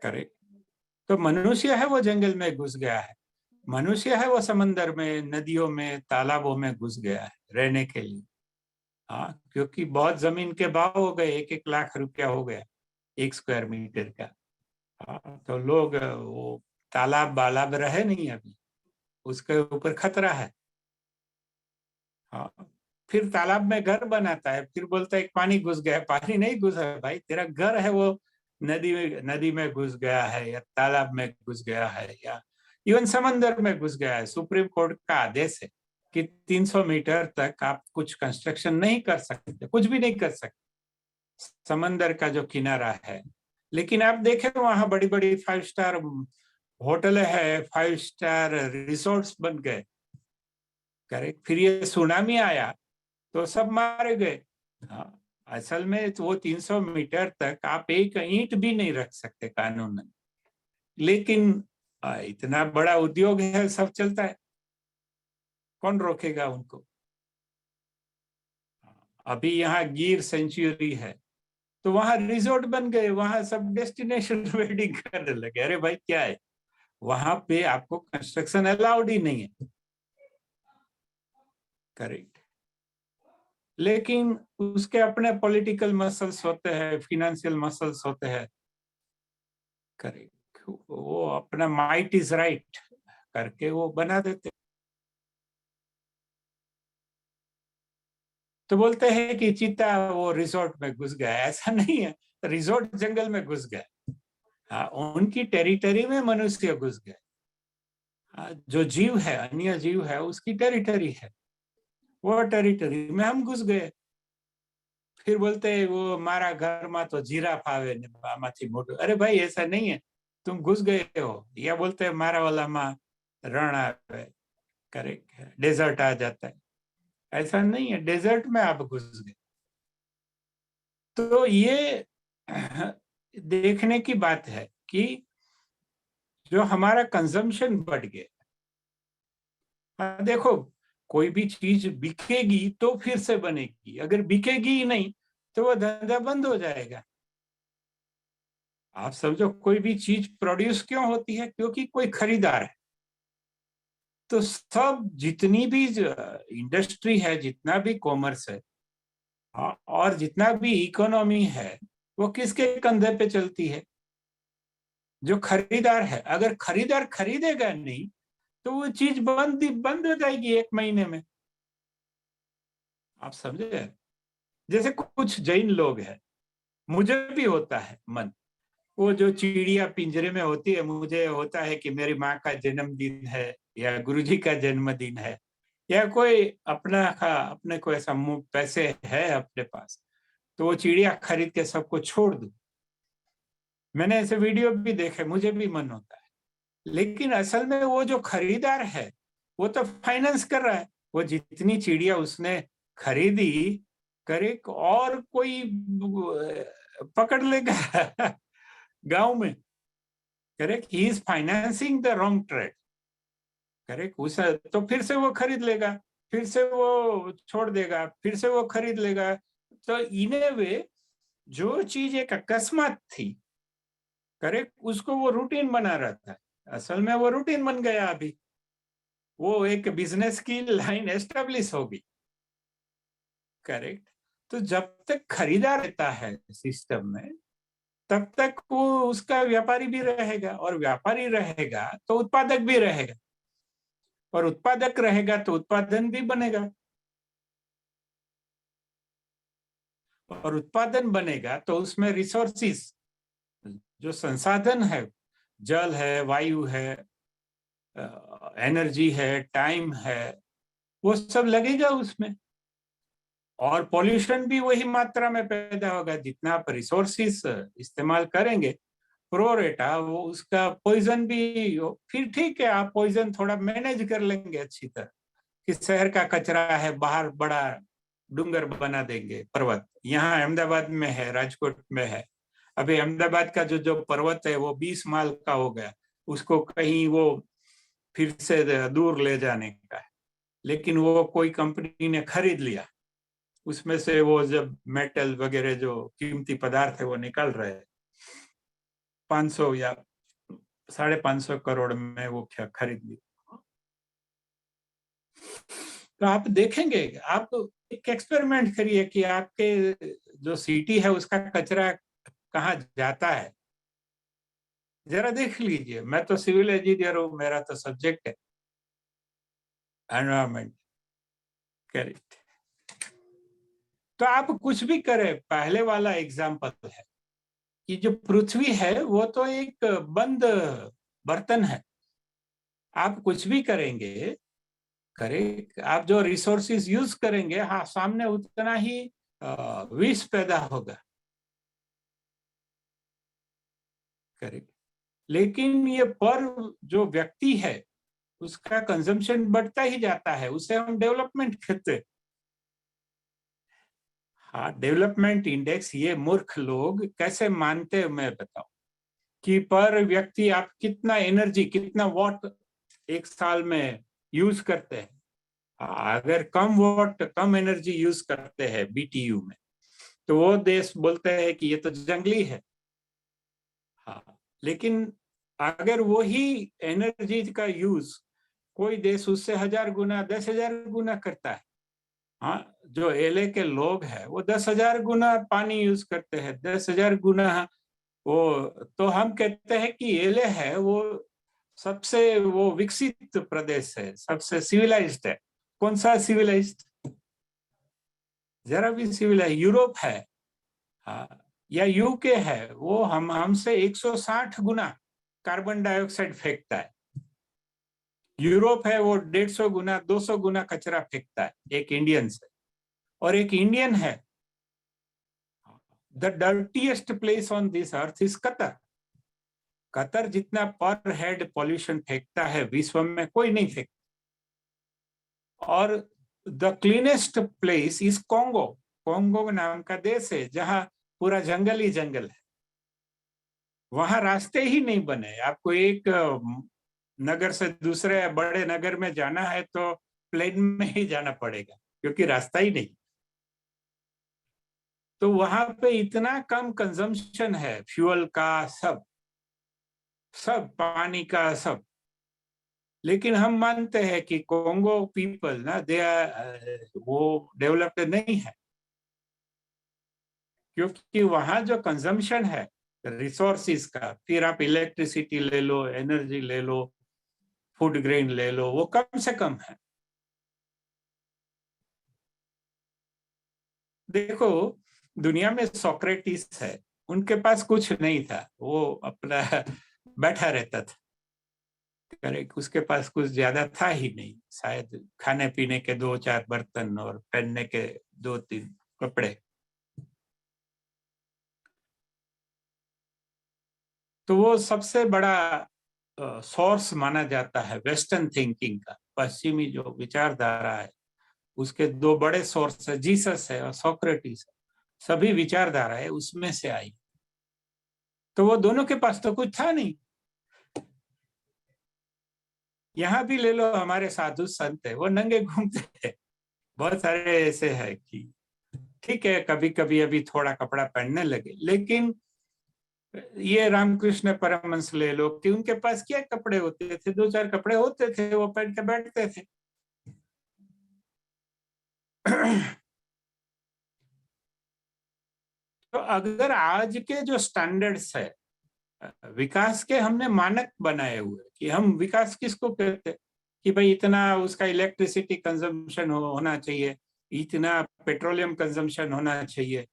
A: करेक्ट। तो मनुष्य है वो जंगल में घुस गया है, मनुष्य है वो समंदर में, नदियों में, तालाबों में घुस गया है रहने के लिए। हाँ, क्योंकि बहुत जमीन के भाव हो गए, 1-1 लाख रुपया हो गया 1 स्क्वायर मीटर का। हाँ, तो लोग वो तालाब बालाब रहे नहीं अभी, उसके ऊपर खतरा है। हाँ, फिर तालाब में घर बनाता है, फिर बोलता है पानी घुस गया। पानी नहीं घुसा है भाई, तेरा घर है वो नदी में घुस गया है, या तालाब में घुस गया है, या इवन समंदर में घुस गया है। सुप्रीम कोर्ट का आदेश है कि 300 मीटर तक आप कुछ कंस्ट्रक्शन नहीं कर सकते, कुछ भी नहीं कर सकते समंदर का जो किनारा है। लेकिन आप देखें, वहां बड़ी बड़ी 5 स्टार होटल है, 5 स्टार रिसोर्ट्स बन गए। करेक्ट। फिर ये सुनामी आया तो सब मारे गए। हाँ, असल में तो वो 300 मीटर तक आप एक ईंट भी नहीं रख सकते कानूनन। लेकिन इतना बड़ा उद्योग है, सब चलता है, कौन रोकेगा उनको? अभी यहाँ गिर सेंचुरी है, तो वहां रिजोर्ट बन गए, वहां सब डेस्टिनेशन वेडिंग करने लगे। अरे भाई, क्या है, वहां पे आपको कंस्ट्रक्शन अलाउड ही नहीं है। करेक्ट। लेकिन उसके अपने पॉलिटिकल मसल्स होते हैं, फिनेंशियल मसल्स होते हैं। करेक्ट। वो अपना माइट इज राइट करके वो बना देते। तो बोलते हैं कि चीता वो रिजॉर्ट में घुस गया, ऐसा नहीं है, रिजॉर्ट जंगल में घुस गया। हाँ, उनकी टेरिटरी में मनुष्य घुस गए। हाँ, जो जीव है, अन्य जीव है, उसकी टेरिटरी है, वो टेरिटरी में हम घुस गए। फिर बोलते हैं वो मारा घर में तो जिराफ आवे ने आमाथी मोटो। अरे भाई, ऐसा नहीं है, तुम घुस गए हो। या बोलते हैं मारा वाला माँ रण आवे। करेक्ट। डेजर्ट आ जाता है, ऐसा नहीं है, डेजर्ट में आप घुस गए। तो ये देखने की बात है कि जो हमारा कंजम्पशन बढ़ गया। हाँ, देखो, कोई भी चीज बिकेगी तो फिर से बनेगी, अगर बिकेगी ही नहीं तो वो धंधा बंद हो जाएगा। आप समझो, कोई भी चीज प्रोड्यूस क्यों होती है? क्योंकि कोई खरीदार है। तो सब जितनी भी इंडस्ट्री है, जितना भी कॉमर्स है, और जितना भी इकोनॉमी है, वो किसके कंधे पे चलती है? जो खरीदार है। अगर खरीदार खरीदेगा नहीं तो वो चीज बंद बंद हो जाएगी 1 महीने में। आप समझे? जैसे कुछ जैन लोग हैं, मुझे भी होता है मन, वो जो चिड़िया पिंजरे में होती है, मुझे होता है कि मेरी माँ का जन्मदिन है, या गुरुजी का जन्मदिन है, या कोई अपने को ऐसा पैसे है अपने पास, तो वो चिड़िया खरीद के सबको छोड़ दूं। मैंने ऐसे वीडियो भी देखे, मुझे भी मन होता है। लेकिन असल में वो जो खरीदार है, वो तो फाइनेंस कर रहा है। वो जितनी चिड़िया उसने खरीदी, करेक्ट, और कोई पकड़ लेगा गांव में। Correct, he is financing the wrong trade. Correct. उस तो फिर से वो खरीद लेगा, फिर से वो छोड़ देगा, फिर से वो खरीद लेगा। तो इन ए वे, जो चीज एक अकस्मात थी, करेक्ट, उसको वो रूटीन बना रहा था। असल में वो रूटीन बन गया अभी, वो एक बिजनेस की लाइन एस्टेब्लिश होगी। करेक्ट। तो जब तक खरीदार रहता है सिस्टम में, तब तक वो उसका व्यापारी भी रहेगा, और व्यापारी रहेगा तो उत्पादक भी रहेगा, और उत्पादक रहेगा तो उत्पादन भी बनेगा, और उत्पादन बनेगा तो उसमें रिसोर्सिस, जो संसाधन है, जल है, वायु है, एनर्जी है, टाइम है, वो सब लगेगा उसमें। और पॉल्यूशन भी वही मात्रा में पैदा होगा जितना आप रिसोर्सिस इस्तेमाल करेंगे, प्रोरेटा, वो उसका पॉइजन भी फिर ठीक है, आप पॉइजन थोड़ा मैनेज कर लेंगे अच्छी तरह, कि शहर का कचरा है, बाहर बड़ा डूंगर बना देंगे, पर्वत यहाँ अहमदाबाद में है, राजकोट में है। अभी अहमदाबाद का जो जो पर्वत है वो 20 माइल का हो गया, उसको कहीं वो फिर से दूर ले जाने का है, लेकिन वो कोई कंपनी ने खरीद लिया, उसमें से वो जब मेटल वगैरह जो कीमती पदार्थ है वो निकल रहे हैं, 500 या 550 करोड़ में वो क्या खरीद ली। तो आप देखेंगे, आप एक एक्सपेरिमेंट करिए कि आपके जो सिटी है उसका कचरा कहाँ जाता है, जरा देख लीजिए। मैं तो सिविल इंजीनियर हूँ, मेरा तो सब्जेक्ट है एनवायरमेंट, करेक्ट। तो आप कुछ भी करें, पहले वाला एग्जाम्पल है कि जो पृथ्वी है वो तो एक बंद बर्तन है, आप कुछ भी करेंगे, करें आप जो रिसोर्सेज यूज करेंगे, हाँ, सामने उतना ही विष पैदा होगा, करेक्ट। लेकिन ये पर जो व्यक्ति है उसका कंजम्पशन बढ़ता ही जाता है, उसे हम डेवलपमेंट कहते हैं। हाँ, डेवलपमेंट इंडेक्स ये मूर्ख लोग कैसे मानते हैं मैं बताऊं, कि पर व्यक्ति आप कितना एनर्जी, कितना वॉट एक साल में यूज करते हैं। अगर come what, come energy use करते हैं बीटीयू में, तो वो देश बोलते हैं कि ये तो जंगली है। हाँ, लेकिन अगर वो ही एनर्जी का यूज कोई देश उससे 1000 गुना, 10,000 गुना करता है, हाँ, जो एलए के लोग हैं वो 10,000 गुना पानी यूज करते हैं, 10,000 गुना वो, तो हम कहते हैं कि एलए है वो सबसे वो विकसित प्रदेश है, सबसे सिविलाइज्ड है। कौन सा सिविलाइज्ड? जरा भी सिविलाइज यूरोप है, हाँ, या यूके है, वो हम हमसे 160 गुना कार्बन डाइऑक्साइड फेंकता है। यूरोप है वो 150 गुना, 200 गुना कचरा फेंकता है एक इंडियन से। और एक इंडियन है, the dirtiest place on this earth is Qatar. Qatar जितना पर हेड पॉल्यूशन फेंकता है विश्व में कोई नहीं फेंकता। और the cleanest place is Congo. Congo नाम का देश है जहां पूरा जंगल ही जंगल है, वहां रास्ते ही नहीं बने। आपको एक नगर से दूसरे बड़े नगर में जाना है तो प्लेन में ही जाना पड़ेगा, क्योंकि रास्ता ही नहीं। तो वहां पे इतना कम कंजम्पशन है फ्यूल का, सब सब पानी का, सब। लेकिन हम मानते हैं कि कोंगो पीपल ना, दे वो डेवलप्ड नहीं है, क्योंकि वहां जो कंजम्पशन है रिसोर्सिस का, फिर आप इलेक्ट्रिसिटी ले लो, एनर्जी ले लो, फूड ग्रेन ले लो, वो कम से कम है। देखो, दुनिया में सोक्रेटिस है, उनके पास कुछ नहीं था, वो अपना बैठा रहता था, करेक्ट। उसके पास कुछ ज्यादा था ही नहीं, शायद खाने पीने के 2-4 बर्तन और पहनने के 2-3 कपड़े। तो वो सबसे बड़ा सोर्स माना जाता है वेस्टर्न थिंकिंग का, पश्चिमी जो विचारधारा है उसके दो बड़े सोर्स है, जीसस है और सोक्रेटिस है। सभी विचारधारा है उसमें से आई। तो वो दोनों के पास तो कुछ था नहीं। यहाँ भी ले लो, हमारे साधु संत है वो नंगे घूमते हैं, बहुत सारे ऐसे है कि ठीक है कभी कभी अभी थोड़ा कपड़ा पहनने लगे, लेकिन ये रामकृष्ण परमहंस ले लो कि उनके पास क्या कपड़े होते थे, 2-4 कपड़े होते थे, वो पहन के बैठते थे। तो अगर आज के जो स्टैंडर्ड्स है विकास के, हमने मानक बनाए हुए कि हम विकास किसको कहते हैं, कि भाई इतना उसका इलेक्ट्रिसिटी कंजम्पशन होना चाहिए, इतना पेट्रोलियम कंजम्पशन होना चाहिए,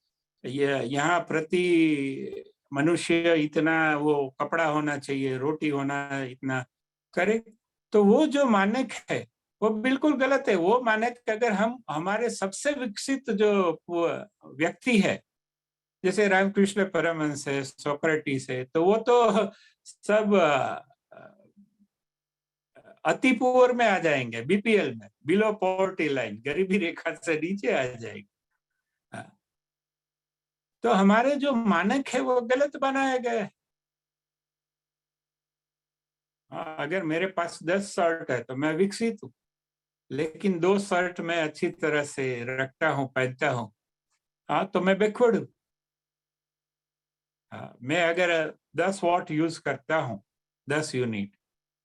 A: ये यहाँ प्रति मनुष्य इतना वो कपड़ा होना चाहिए, रोटी होना इतना करे। तो वो जो मानक है वो बिल्कुल गलत है। वो मानक अगर हम हमारे सबसे विकसित जो व्यक्ति है, जैसे रामकृष्ण परमहंस है, सोक्रेटिस है, तो वो तो सब अति पुअर में आ जाएंगे, बीपीएल में, बिलो पॉवर्टी लाइन, गरीबी रेखा से नीचे आ जाएंगे। तो हमारे जो मानक है वो गलत बनाया गया है। अगर मेरे पास 10 शर्ट है तो मैं विकसित हूँ, लेकिन 2 शर्ट मैं अच्छी तरह से रखता हूँ, पहनता हूँ, हाँ, तो मैं बैकवर्ड हूँ। मैं अगर 10 वॉट यूज करता हूँ, 10 यूनिट,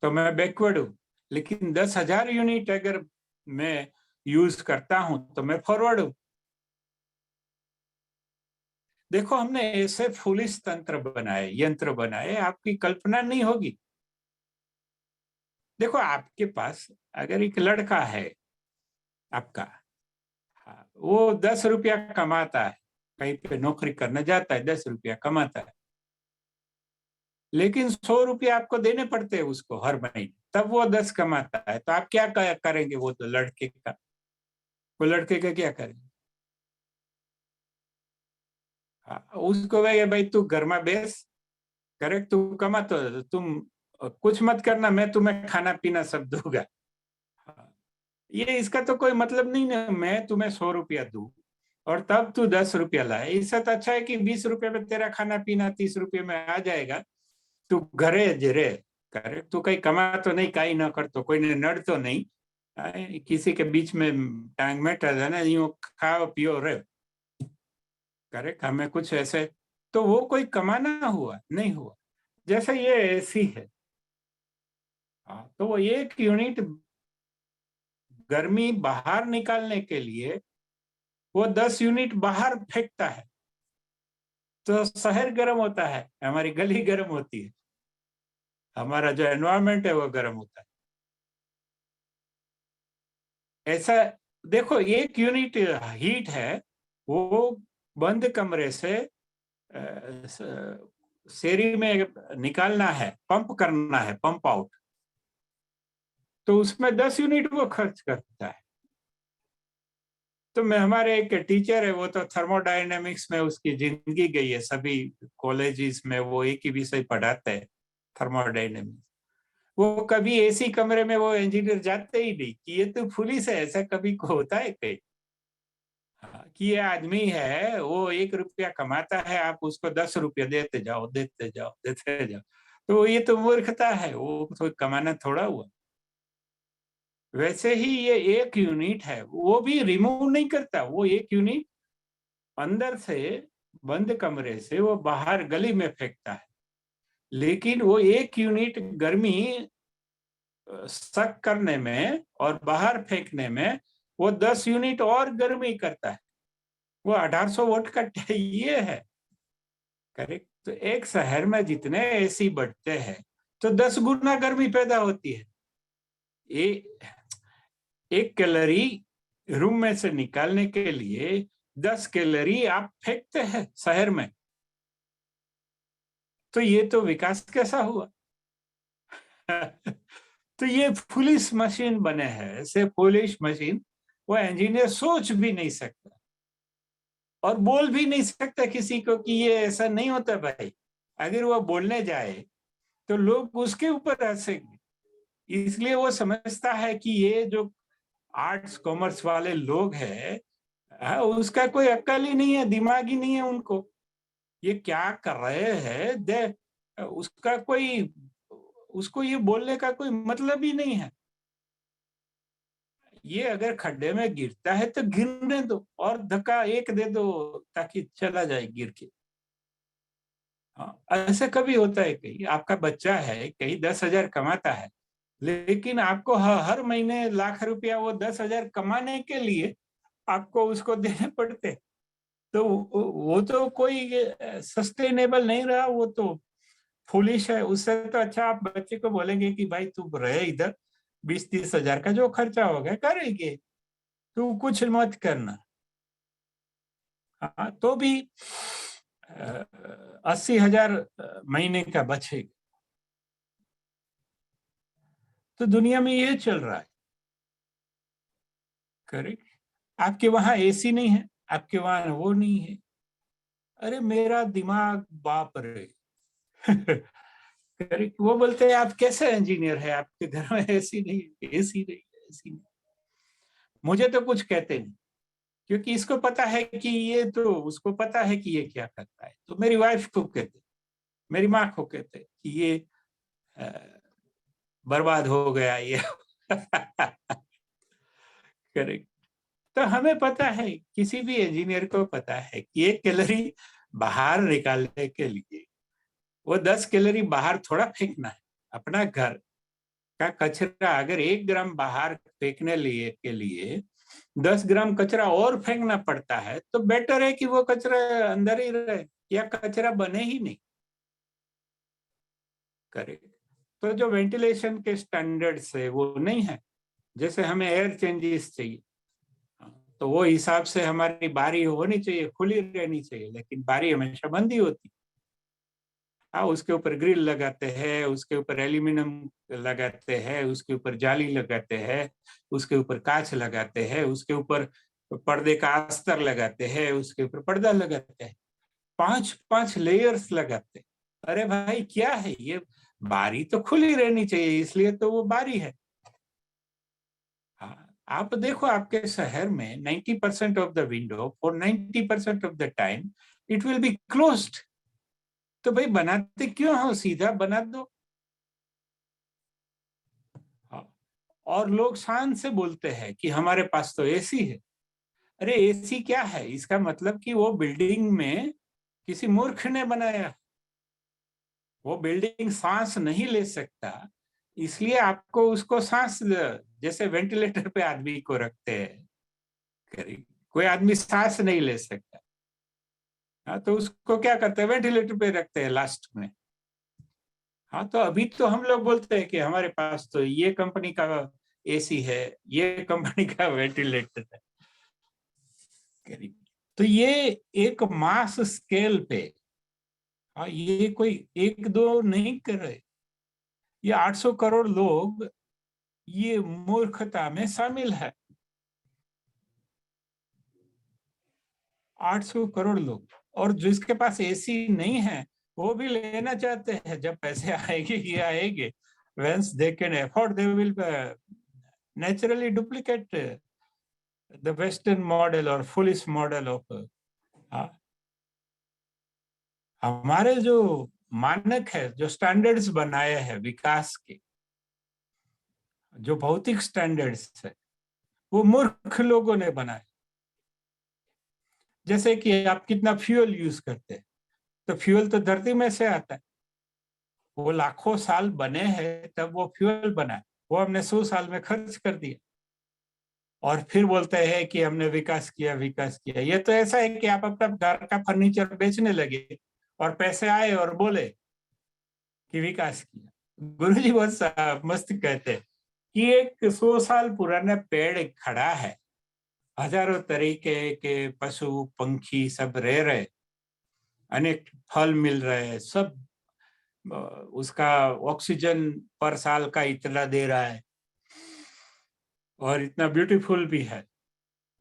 A: तो मैं बैकवर्ड हूँ। लेकिन 10,000 यूनिट अगर मैं यूज करता हूँ तो मैं फॉरवर्ड हूँ। देखो, हमने ऐसे फुलिश तंत्र बनाए, यंत्र बनाए, आपकी कल्पना नहीं होगी। देखो, आपके पास अगर एक लड़का है आपका, वो 10 रुपया कमाता है, कहीं पे नौकरी करने जाता है, 10 रुपया कमाता है, लेकिन 100 रुपया आपको देने पड़ते हैं उसको हर महीने, तब वो 10 कमाता है। तो आप क्या करेंगे? वो तो लड़के का, वो लड़के का क्या करेंगे? उसको भाई तू घर में बेस, करेक्ट, तू कमा, तो तुम कुछ मत करना, मैं तुम्हें खाना पीना सब दूंगा। ये इसका तो कोई मतलब नहीं ना, मैं तुम्हें 100 रुपया दूं और तब तू 10 रुपया लाए। इससे तो अच्छा है कि 20 रुपये में तेरा खाना पीना 30 रुपये में आ जाएगा। तू घरे जरे करे, तू कहीं कमा तो नहीं, कहीं ना कर तो कोई ने नड़ तो नहीं, किसी के बीच में टांग में टल ना, यूं खाओ पियो रे, करे हमें कुछ ऐसे। तो वो कोई कमाना हुआ नहीं हुआ। जैसे ये एसी है, तो वो 1 यूनिट गर्मी बाहर निकालने के लिए वो 10 यूनिट बाहर फेंकता है, तो शहर गर्म होता है, हमारी गली गर्म होती है, हमारा जो एनवायरमेंट है वो गर्म होता है। ऐसा देखो, 1 यूनिट हीट है, वो बंद कमरे से शेरी में निकालना है, पंप करना है, पंप आउट, तो उसमें 10 यूनिट वो खर्च करता है। तो मैं, हमारे एक टीचर है, वो तो थर्मोडायनेमिक्स में उसकी जिंदगी गई है, सभी कॉलेजेस में वो एक ही विषय पढ़ाते हैं, थर्मोडायनेमिक्स। वो कभी एसी कमरे में वो इंजीनियर जाते ही नहीं कि ये तो पुलिस है, ऐसा कभी को होता है कहीं? कि ये आदमी है, वो 1 रुपया कमाता है, आप उसको 10 रुपया देते जाओ, देते जाओ, देते जाओ, तो ये तो मूर्खता है, वो तो कमाना थोड़ा हुआ। वैसे ही ये 1 यूनिट है, वो भी रिमूव नहीं करता, वो 1 यूनिट अंदर से, बंद कमरे से वो बाहर गली में फेंकता है, लेकिन वो 1 यूनिट गर्मी सक करने में और बाहर फेंकने में वो 10 यूनिट और गर्मी करता है। वो 1800 वोट का ये है, करेक्ट। तो एक शहर में जितने एसी बढ़ते हैं तो 10 गुना गर्मी पैदा होती है। ये 1 कैलोरी रूम में से निकालने के लिए 10 कैलोरी आप फेंकते हैं शहर में, तो ये तो विकास कैसा हुआ? तो ये पुलिस मशीन बने हैं, ऐसे पुलिस मशीन वो इंजीनियर सोच भी नहीं सकता और बोल भी नहीं सकता किसी को कि ये ऐसा नहीं होता भाई। अगर वो बोलने जाए तो लोग उसके ऊपर हंसेंगे, इसलिए वो समझता है कि ये जो आर्ट्स कॉमर्स वाले लोग हैं, उसका कोई अक्ल ही नहीं है, दिमाग ही नहीं है उनको, ये क्या कर रहे हैं दे, उसका कोई, उसको ये बोलने का कोई मतलब ही नहीं है। ये अगर खड्डे में गिरता है तो गिरने दो और धक्का एक दे दो ताकि चला जाए गिर के। हाँ, ऐसे कभी होता है कहीं आपका बच्चा है, कहीं 10,000 कमाता है, लेकिन आपको हर महीने लाख रुपया वो 10,000 कमाने के लिए आपको उसको देने पड़ते, तो वो तो कोई सस्टेनेबल नहीं रहा, वो तो फुलिश है। उससे तो अच्छा आप बच्चे को बोलेंगे कि भाई तू रहे इधर, 20-30 हजार का जो खर्चा हो गया करेंगे, तू कुछ मत करना। हाँ, तो भी 80 हजार महीने का बचेगा। तो दुनिया में ये चल रहा है। करेक्ट। आपके वहां एसी नहीं है, आपके वहां वो नहीं है। अरे मेरा दिमाग बाप रे। करेक्ट। वो बोलते हैं आप कैसे इंजीनियर है, आपके घर में एसी नहीं है, एसी नहीं है, एसी नहीं। मुझे तो कुछ कहते नहीं, क्योंकि इसको पता है कि ये, तो उसको पता है कि ये क्या करता है। तो मेरी वाइफ को कहते, मेरी माँ को कहते कि ये बर्बाद हो गया ये। करेक्ट। तो हमें पता है, किसी भी इंजीनियर को पता है कि 1 कैलोरी बाहर निकालने के लिए वो 10 कैलोरी बाहर थोड़ा फेंकना है। अपना घर का कचरा अगर 1 ग्राम बाहर फेंकने लिए के लिए 10 ग्राम कचरा और फेंकना पड़ता है, तो बेटर है कि वो कचरा अंदर ही रहे या कचरा बने ही नहीं। करेक्ट। तो जो वेंटिलेशन के स्टैंडर्ड्स है वो नहीं है। जैसे हमें एयर चेंजेस चाहिए, तो वो हिसाब से हमारी बारी होनी चाहिए, खुली रहनी चाहिए, लेकिन बारी हमेशा बंद ही होती। हाँ, उसके ऊपर ग्रिल लगाते हैं, उसके ऊपर एल्यूमिनियम लगाते हैं, उसके ऊपर जाली लगाते हैं, उसके ऊपर कांच लगाते हैं, उसके ऊपर पर्दे का अस्तर लगाते हैं, उसके ऊपर पर्दा लगाते हैं, 5-5 लेयर्स लगाते हैं। अरे भाई क्या है ये, बारी तो खुली रहनी चाहिए, इसलिए तो वो बारी है। हाँ, आप देखो आपके शहर में 90% ऑफ द विंडो और 90% of the time it will be closed. तो भाई बनाते क्यों हो, सीधा बना दो। हाँ, और लोग शान से बोलते हैं कि हमारे पास तो एसी है। अरे एसी क्या है, इसका मतलब कि वो बिल्डिंग में किसी मूर्ख ने बनाया। वो बिल्डिंग सांस नहीं ले सकता, इसलिए आपको उसको सांस, जैसे वेंटिलेटर पे आदमी को रखते हैं, करीब कोई आदमी सांस नहीं ले सकता। हाँ, तो उसको क्या करते हैं, वेंटिलेटर पे रखते हैं लास्ट में। हाँ, तो अभी तो हम लोग बोलते हैं कि हमारे पास तो ये कंपनी का एसी है, ये कंपनी का वेंटिलेटर है। करीब। तो ये एक मास स्केल पे, हाँ, ये कोई एक दो नहीं कर रहे, ये 800 करोड़ लोग ये मूर्खता में शामिल है। 800 करोड़ लोग, और जिसके पास एसी नहीं है वो भी लेना चाहते हैं। जब पैसे आएंगे ये आएंगे, once they can afford they will naturally duplicate the western model or foolish model of हमारे जो मानक है, जो स्टैंडर्ड्स बनाए हैं विकास के, जो भौतिक स्टैंडर्ड्स है, वो मूर्ख लोगों ने बनाए। जैसे कि आप कितना फ्यूल यूज करते हैं, तो फ्यूल तो धरती में से आता है, वो लाखों साल बने हैं तब वो फ्यूल बना है, वो हमने 100 साल में खर्च कर दिया, और फिर बोलते हैं कि हमने विकास किया, विकास किया। ये तो ऐसा है कि आप अपना घर का फर्नीचर बेचने लगे और पैसे आए और बोले कि विकास किया। गुरुजी बहुत मस्त कहते हैं कि एक 100 साल पुराना पेड़ खड़ा है, हजारों तरीके के पशु पंखी सब रह रहे, अनेक फल मिल रहे हैं, सब उसका ऑक्सीजन पर साल का इतना दे रहा है और इतना ब्यूटीफुल भी है,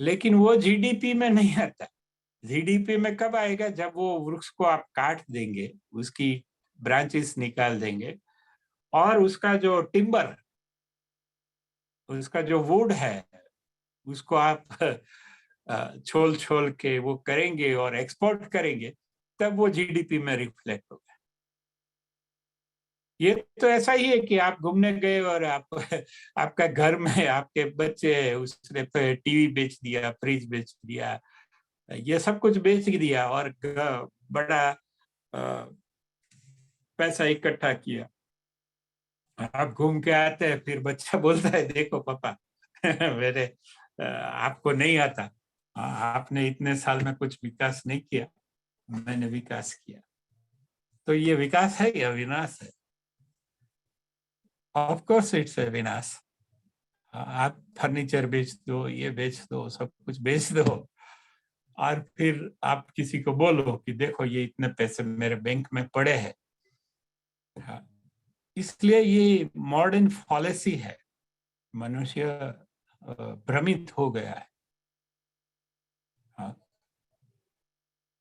A: लेकिन वो जीडीपी में नहीं आता। जीडीपी में कब आएगा, जब वो वृक्ष को आप काट देंगे, उसकी ब्रांचेस निकाल देंगे, और उसका जो टिम्बर, उसका जो वुड है, उसको आप छोल छोल के वो करेंगे और एक्सपोर्ट करेंगे, तब वो जीडीपी में रिफ्लेक्ट होगा। ये तो ऐसा ही है कि आप घूमने गए और आप आपका घर में आपके बच्चे, उसने टीवी बेच दिया, फ्रिज बेच दिया, ये सब कुछ बेच दिया और बड़ा पैसा इकट्ठा किया। आप घूम के आते हैं, फिर बच्चा बोलता है देखो पापा, मेरे आपको नहीं आता। आपने इतने साल में कुछ विकास नहीं किया, मैंने विकास किया। तो ये विकास है या विनाश है? ऑफ कोर्स इट्स ए विनाश। आप फर्नीचर बेच दो, ये बेच दो, सब कुछ बेच दो, और फिर आप किसी को बोलो कि देखो ये इतने पैसे मेरे बैंक में पड़े हैं। हाँ, इसलिए ये मॉडर्न पॉलिसी है। मनुष्य भ्रमित हो गया है। हाँ,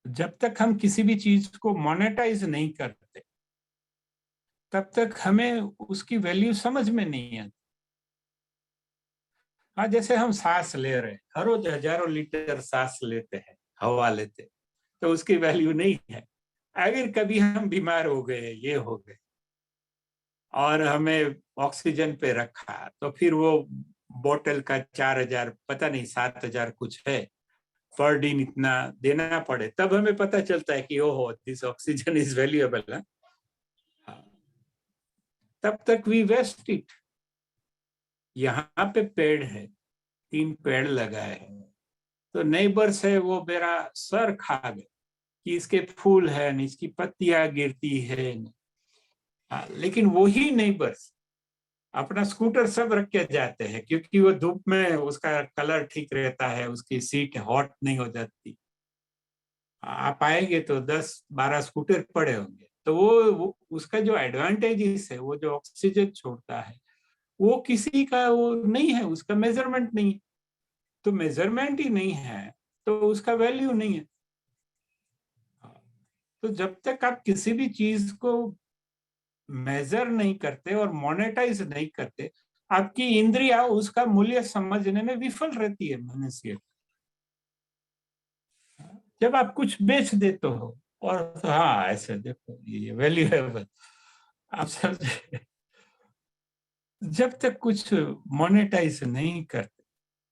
A: जब तक हम किसी भी चीज को मोनेटाइज नहीं करते, तब तक हमें उसकी वैल्यू समझ में नहीं आती। हाँ, जैसे हम सांस ले रहे हैं, हर रोज हजारों लीटर सांस लेते हैं, हवा लेते हैं, तो उसकी वैल्यू नहीं है। अगर कभी हम बीमार हो गए, ये हो गए, और हमें ऑक्सीजन पे रखा, तो फिर वो बोतल का 4,000, पता नहीं 7,000 कुछ है, पर दिन इतना देना पड़े, तब हमें पता चलता है कि ओहो, दिस ऑक्सीजन इज वैल्यूएबल। तब तक वी वेस्ट इट। यहाँ पे पेड़ है, 3 पेड़ लगाए हैं, तो नेबर्स है वो मेरा सर खा गए कि इसके फूल है, इसकी पत्तियां गिरती है। लेकिन वही नेबर्स अपना स्कूटर सब रख के जाते हैं, क्योंकि वो धूप में उसका कलर ठीक रहता है, उसकी सीट हॉट नहीं हो जाती। आप आएंगे तो 10-12 स्कूटर पड़े होंगे, तो वो उसका जो एडवांटेजेस है, वो जो ऑक्सीजन छोड़ता है, वो किसी का वो नहीं है, उसका मेजरमेंट नहीं है। तो मेजरमेंट ही नहीं है, तो उसका वैल्यू नहीं है। तो जब तक आप किसी भी चीज को मेजर नहीं करते और मोनेटाइज नहीं करते, आपकी इंद्रिया उसका मूल्य समझने में विफल रहती है मनुष्य। जब आप कुछ बेच देते हो, और तो हाँ ऐसे देखो ये वैल्यूएबल, आप समझे, जब तक कुछ मोनेटाइज नहीं करते,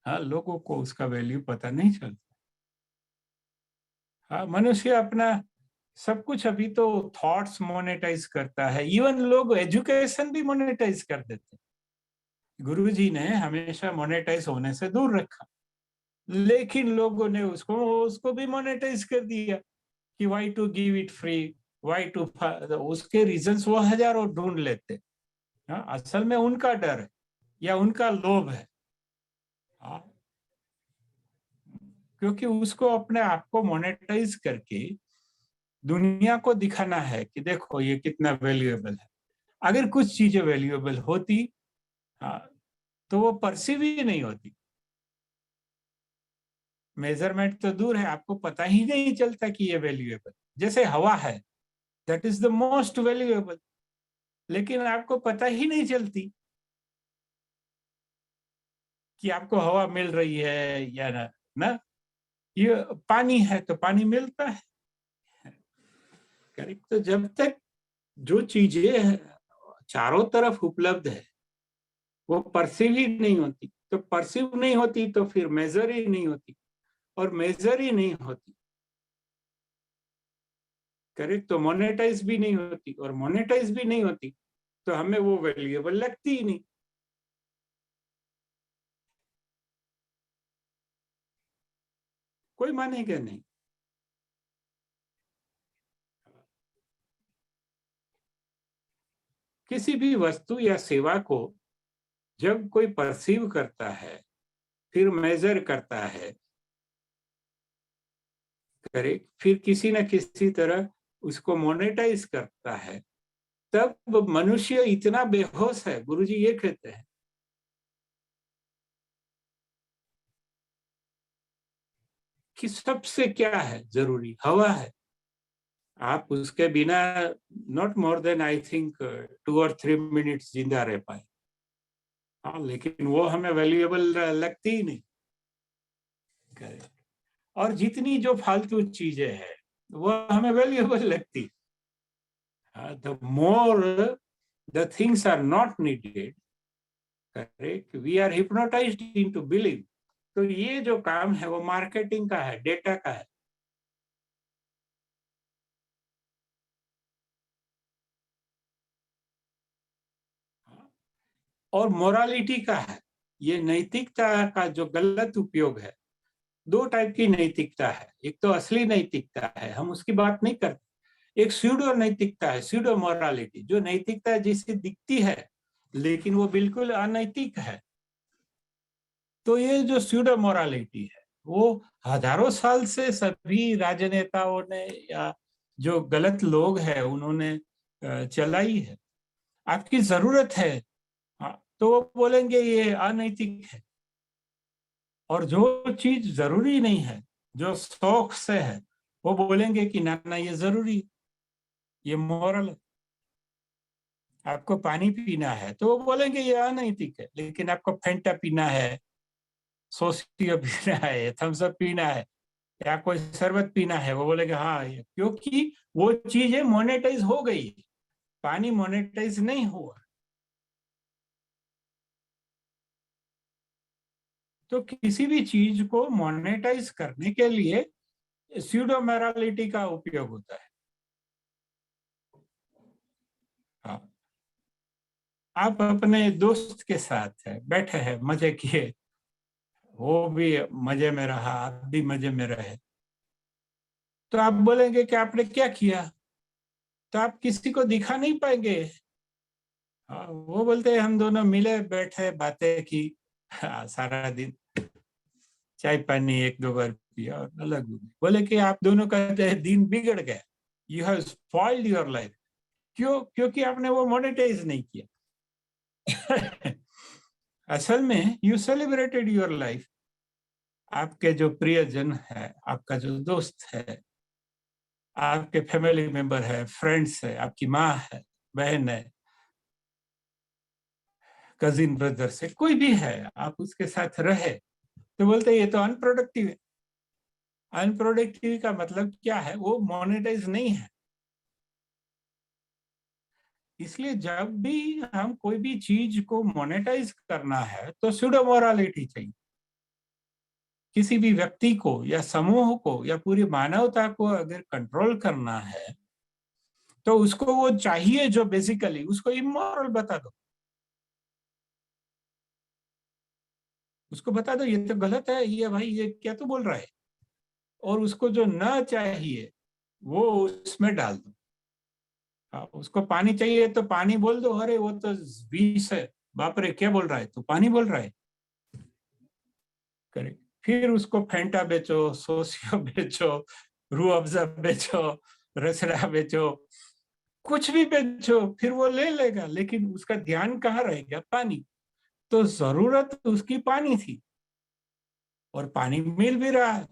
A: हाँ, लोगों को उसका वैल्यू पता नहीं चलता। हाँ, मनुष्य अपना सब कुछ अभी तो थॉट्स मोनेटाइज करता है, इवन लोग एजुकेशन भी मोनेटाइज कर देते हैं। गुरुजी ने हमेशा मोनेटाइज होने से दूर रखा, लेकिन लोगों ने उसको उसको भी मोनेटाइज कर दिया कि why to give it free, why to, उसके रीजंस वो हजारों ढूंढ लेते। हाँ, असल में उनका डर है या उनका लोभ है। हाँ, क्योंकि उसको अपने आप को मोनेटाइज करके दुनिया को दिखाना है कि देखो ये कितना वैल्यूएबल है। अगर कुछ चीजें वैल्यूएबल होती, हाँ, तो वो परसीव ही नहीं होती। मेजरमेंट तो दूर है, आपको पता ही नहीं चलता कि ये वैल्यूएबल। जैसे हवा है, that is the most valuable, लेकिन आपको पता ही नहीं चलती कि आपको हवा मिल रही है या ना। ना, ये पानी है तो पानी मिलता है। करेक्ट। तो जब तक जो चीजें चारों तरफ उपलब्ध है, वो परसीव ही नहीं होती, तो परसीव नहीं होती तो फिर मेजर ही नहीं होती, और मेजर ही नहीं होती, करेक्ट, तो मोनेटाइज भी नहीं होती, और मोनेटाइज भी नहीं होती तो हमें वो वैल्यूएबल लगती ही नहीं। कोई मानेगा नहीं। किसी भी वस्तु या सेवा को जब कोई परसीव करता है, फिर मेजर करता है, करेक्ट, फिर किसी न किसी तरह उसको मोनेटाइज करता है, तब मनुष्य इतना बेहोश है, गुरुजी ये कहते हैं कि सबसे क्या है जरूरी, हवा है। आप उसके बिना not more than I think 2 और 3 मिनट्स जिंदा रह पाए। हाँ, लेकिन वो हमें वैल्यूएबल लगती ही नहीं। करेक्ट। और जितनी जो फालतू चीजें हैं, वो हमें वैल्यूएबल लगती। The more the things are not needed, correct, we are hypnotized into believe. तो ये जो काम है वो मार्केटिंग का है, डेटा का है। और मोरालिटी का है। ये नैतिकता का जो गलत उपयोग है, दो टाइप की नैतिकता है। एक तो असली नैतिकता है, हम उसकी बात नहीं करते। एक स्यूडो नैतिकता है, स्यूडो मोरालिटी, जो नैतिकता जिसे दिखती है लेकिन वो बिल्कुल अनैतिक है। तो ये जो स्यूडो मोरालिटी है वो हजारों साल से सभी राजनेताओं ने या जो गलत लोग हैं उन्होंने चलाई है। आपकी जरूरत है, हाँ, तो वो बोलेंगे ये अनैतिक है। और जो चीज जरूरी नहीं है, जो शौक से है, वो बोलेंगे कि ना ना ये जरूरी है, ये मोरल है। आपको पानी पीना है तो वो बोलेंगे ये अनैतिक है। लेकिन आपको फेंटा पीना है, सोसियो पीना है, थम्स अप पीना है, या कोई शरबत पीना है, वो बोलेंगे हाँ ये, क्योंकि वो चीजें मोनेटाइज हो गई है। पानी मोनेटाइज नहीं हुआ। तो किसी भी चीज को मोनेटाइज करने के लिए स्यूडो मोरालिटी का उपयोग होता है। हाँ, आप अपने दोस्त के साथ है बैठे हैं, मजे किए, वो भी मजे में रहा, आप भी मजे में रहे, तो आप बोलेंगे कि आपने क्या किया, तो आप किसी को दिखा नहीं पाएंगे। हाँ, वो बोलते हैं हम दोनों मिले बैठे बातें की, हाँ, सारा दिन चाय पानी एक दो बार पिया और अलग हो गए। बोले कि आप दोनों का दिन बिगड़ गया, you have spoiled your life. क्यों? क्योंकि आपने वो मोनेटाइज नहीं किया। असल में यू सेलिब्रेटेड योर लाइफ। आपके जो प्रियजन है, आपका जो दोस्त है, आपके फैमिली मेंबर है, फ्रेंड्स है, आपकी माँ है, बहन है, कजिन ब्रदर से कोई भी है, आप उसके साथ रहे, तो बोलते हैं ये तो अनप्रोडक्टिव है। अनप्रोडक्टिव का मतलब क्या है? वो मोनेटाइज नहीं है। इसलिए जब भी हम कोई भी चीज को मोनेटाइज करना है तो सुडो मोरालिटी चाहिए। किसी भी व्यक्ति को या समूह को या पूरी मानवता को अगर कंट्रोल करना है तो उसको वो चाहिए जो बेसिकली उसको इमोरल बता दो। उसको बता दो ये तो गलत है, ये भाई ये क्या तू बोल रहा है। और उसको जो ना चाहिए वो उसमें डाल दो। हाँ, उसको पानी चाहिए तो पानी बोल दो, अरे वो तो विष है, बाप रे क्या बोल रहा है, तू पानी बोल रहा है। करेक्ट। फिर उसको फेंटा बेचो, सोसियो बेचो, रूह अफ़ज़ा बेचो, रसड़ा बेचो, कुछ भी बेचो, फिर वो ले लेगा, लेकिन उसका ध्यान कहाँ रहेगा? पानी। तो जरूरत उसकी पानी थी और पानी मिल भी रहा है।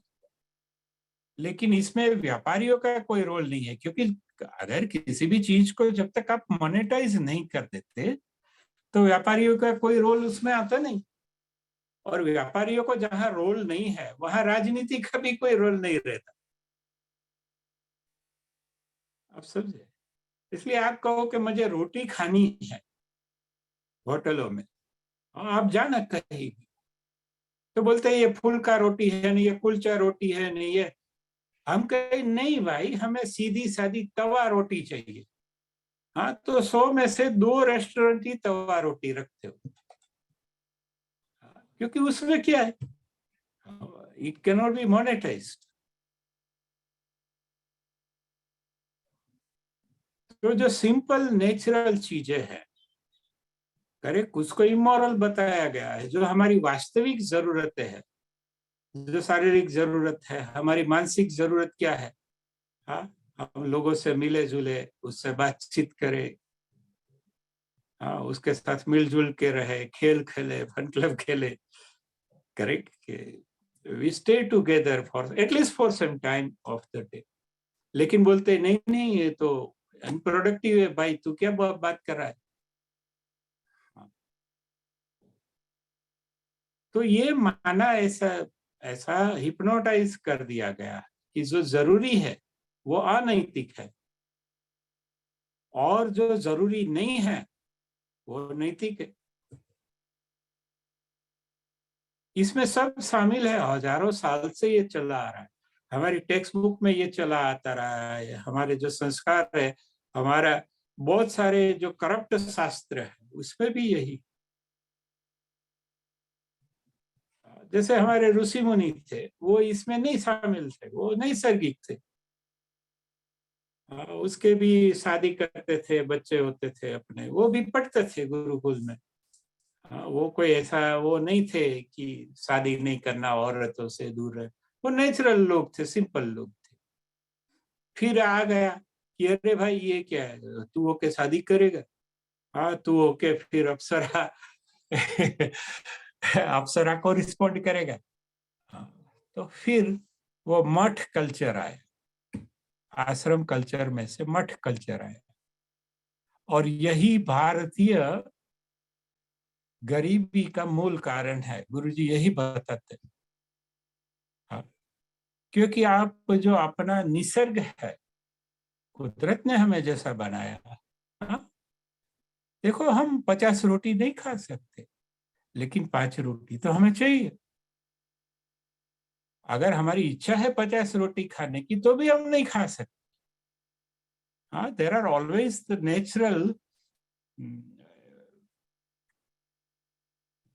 A: लेकिन इसमें व्यापारियों का कोई रोल नहीं है, क्योंकि अगर किसी भी चीज को जब तक आप मोनेटाइज नहीं कर देते तो व्यापारियों का कोई रोल उसमें आता नहीं। और व्यापारियों को जहां रोल नहीं है वहां राजनीति का भी कोई रोल नहीं रहता। आप समझे? इसलिए आप कहो कि मुझे रोटी खानी है होटलों में, और आप जाना कहीं भी, तो बोलते हैं ये फुल का रोटी है नहीं, ये कुलचा रोटी है नहीं, ये हम कहें नहीं भाई, हमें सीधी सादी तवा रोटी चाहिए। हाँ, तो 100 में से 2 रेस्टोरेंट ही तवा रोटी रखते हो। क्योंकि उसमें क्या है, it can not be monetised. तो जो सिंपल नेचुरल चीजें हैं, करेक्ट, उसको इमोरल बताया गया है। जो हमारी वास्तविक जरूरतें हैं, जो शारीरिक जरूरत है, हमारी मानसिक जरूरत क्या है, हाँ, हम लोगों से मिले जुले, उससे बातचीत करें, हाँ, उसके साथ मिलजुल के रहे, खेल खेले, फन क्लब खेले, correct, we stay together for at least for some time of the day. लेकिन बोलते नहीं नहीं ये तो अनप्रोडक्टिव है भाई, तू क्या बात कर रहा है। हाँ, तो ये माना ऐसा ऐसा हिप्नोटाइज कर दिया गया कि जो जरूरी है वो अनैतिक है और जो जरूरी नहीं है वो नैतिक है। इसमें सब शामिल है, हजारों साल से ये चला आ रहा है। हमारी टेक्स्ट बुक में ये चला आता रहा है, हमारे जो संस्कार है, हमारा बहुत सारे जो करप्ट शास्त्र है उसमें भी यही। जैसे हमारे ऋषि मुनि थे, वो इसमें नहीं शामिल थे, वो नैसर्गिक थे। उसके भी शादी करते थे, बच्चे होते थे अपने, वो भी पढ़ते थे गुरुकुल में। वो कोई ऐसा वो नहीं थे कि शादी नहीं करना, औरतों से दूर रहे। वो नेचुरल लोग थे, सिंपल लोग थे। फिर आ गया कि अरे भाई ये क्या है, तू होके शादी करेगा? हाँ, तू होके फिर अप्सरा अप्सरा को रिस्पोंड करेगा। हाँ, तो फिर वो मठ कल्चर आया, आश्रम कल्चर में से मठ कल्चर आया। और यही भारतीय गरीबी का मूल कारण है, गुरुजी यही बताते हैं। हाँ, क्योंकि आप जो अपना निसर्ग है, कुदरत ने हमें जैसा बनाया, हाँ, देखो हम 50 रोटी नहीं खा सकते, लेकिन 5 रोटी तो हमें चाहिए। अगर हमारी इच्छा है 50 रोटी खाने की, तो भी हम नहीं खा सकते। हाँ, there are always the natural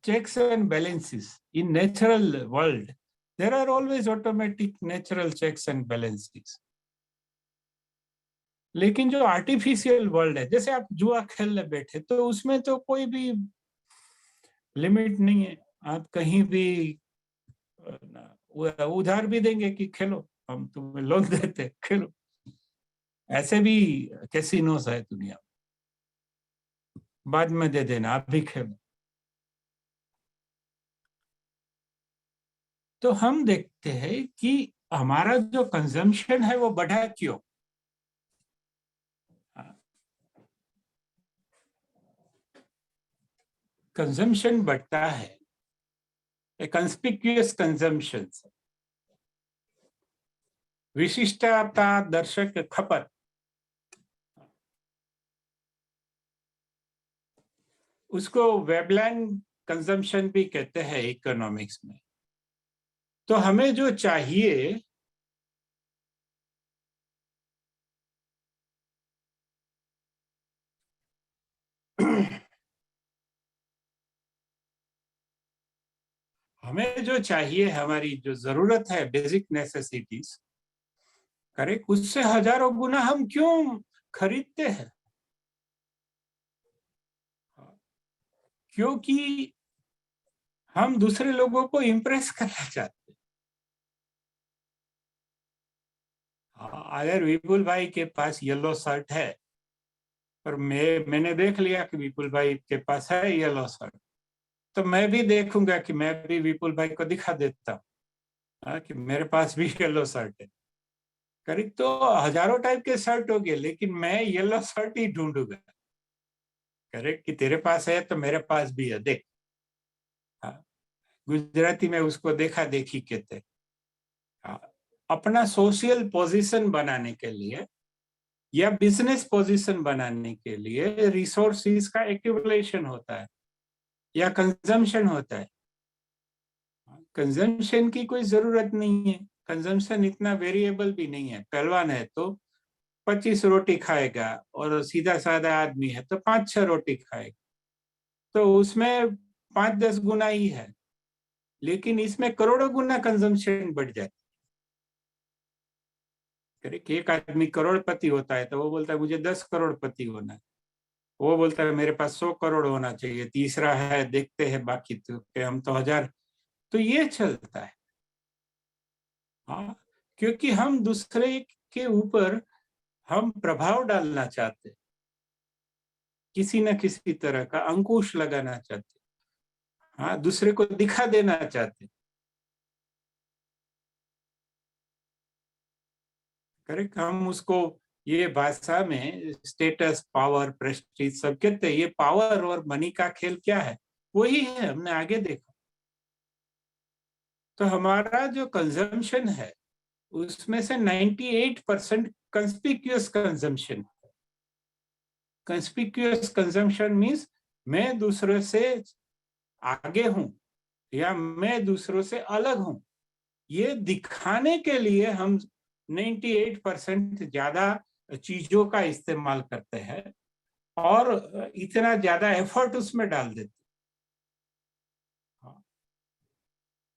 A: checks and balances in natural world. There are always automatic natural checks and balances. लेकिन जो आर्टिफिशियल वर्ल्ड है, जैसे आप जुआ खेलने बैठे, तो उसमें तो कोई भी लिमिट नहीं है। आप कहीं भी उधार भी देंगे कि खेलो, हम तुम्हें लोन देते, खेलो। ऐसे भी कैसीनोस है दुनिया, बाद में दे देना, आप भी खेलो। तो हम देखते हैं कि हमारा जो कंजम्पशन है वो बढ़ा क्यों? कंजम्पशन बढ़ता है, कंस्पिक्यूअस कंजम्पशन, विशिष्टता दर्शक खपत। उसको वेबलैंड कंजम्पशन भी कहते हैं इकोनॉमिक्स में। तो हमें जो चाहिए, हमें जो चाहिए, हमारी जो जरूरत है, बेसिक नेसेसिटीज, करेक्ट, उससे हजारों गुना हम क्यों खरीदते हैं? क्योंकि हम दूसरे लोगों को इम्प्रेस करना चाहते हैं। अगर विपुल भाई के पास येलो शर्ट है, पर मैंने देख लिया कि विपुल भाई के पास है येलो शर्ट, तो मैं भी देखूंगा कि मैं भी विपुल भाई को दिखा देता हूँ कि मेरे पास भी येलो शर्ट है। करीब तो हजारों टाइप के शर्ट हो गए, लेकिन मैं येलो शर्ट ही ढूंढूंगा। करेक्ट, कि तेरे पास है तो मेरे पास भी है, देख। हाँ, गुजराती में उसको देखा देखी कहते हैं। हाँ, अपना सोशल पोजीशन बनाने के लिए या बिजनेस पोजीशन बनाने के लिए रिसोर्सेज का एक्यूमुलेशन होता है या कंजम्पशन होता है। कंजम्पशन की कोई जरूरत नहीं है, कंजम्पशन इतना वेरिएबल भी नहीं है। पहलवान है तो 25 रोटी खाएगा, और सीधा साधा आदमी है तो 5-6 रोटी खाएगा, तो उसमें 5-10 गुना ही है। लेकिन इसमें करोड़ों गुना कंजम्पशन बढ़ जाती है। एक आदमी करोड़पति होता है तो वो बोलता है मुझे 10 करोड़पति होना है, वो बोलता है मेरे पास 100 करोड़ होना चाहिए, तीसरा है देखते हैं बाकी तो हम तो 1000। तो ये चलता है। हाँ, क्योंकि हम दूसरे के ऊपर हम प्रभाव डालना चाहते, किसी न किसी तरह का अंकुश लगाना चाहते, हाँ, दूसरे को दिखा देना चाहते। करेक्ट, हम उसको ये भाषा में स्टेटस, पावर, प्रेस्टीज सब कहते हैं। ये पावर और मनी का खेल क्या है? वही है, हमने आगे देखा। तो हमारा जो कंजम्पशन है, उसमें से 98% कंस्पिक्यूअस कंजम्पशन। कंस्पिक्यूअस कंजम्पशन मीन्स मैं दूसरों से आगे हूं या मैं दूसरों से अलग हूं, ये दिखाने के लिए हम 98% ज्यादा चीजों का इस्तेमाल करते हैं और इतना ज्यादा एफर्ट उसमें डाल देते हैं।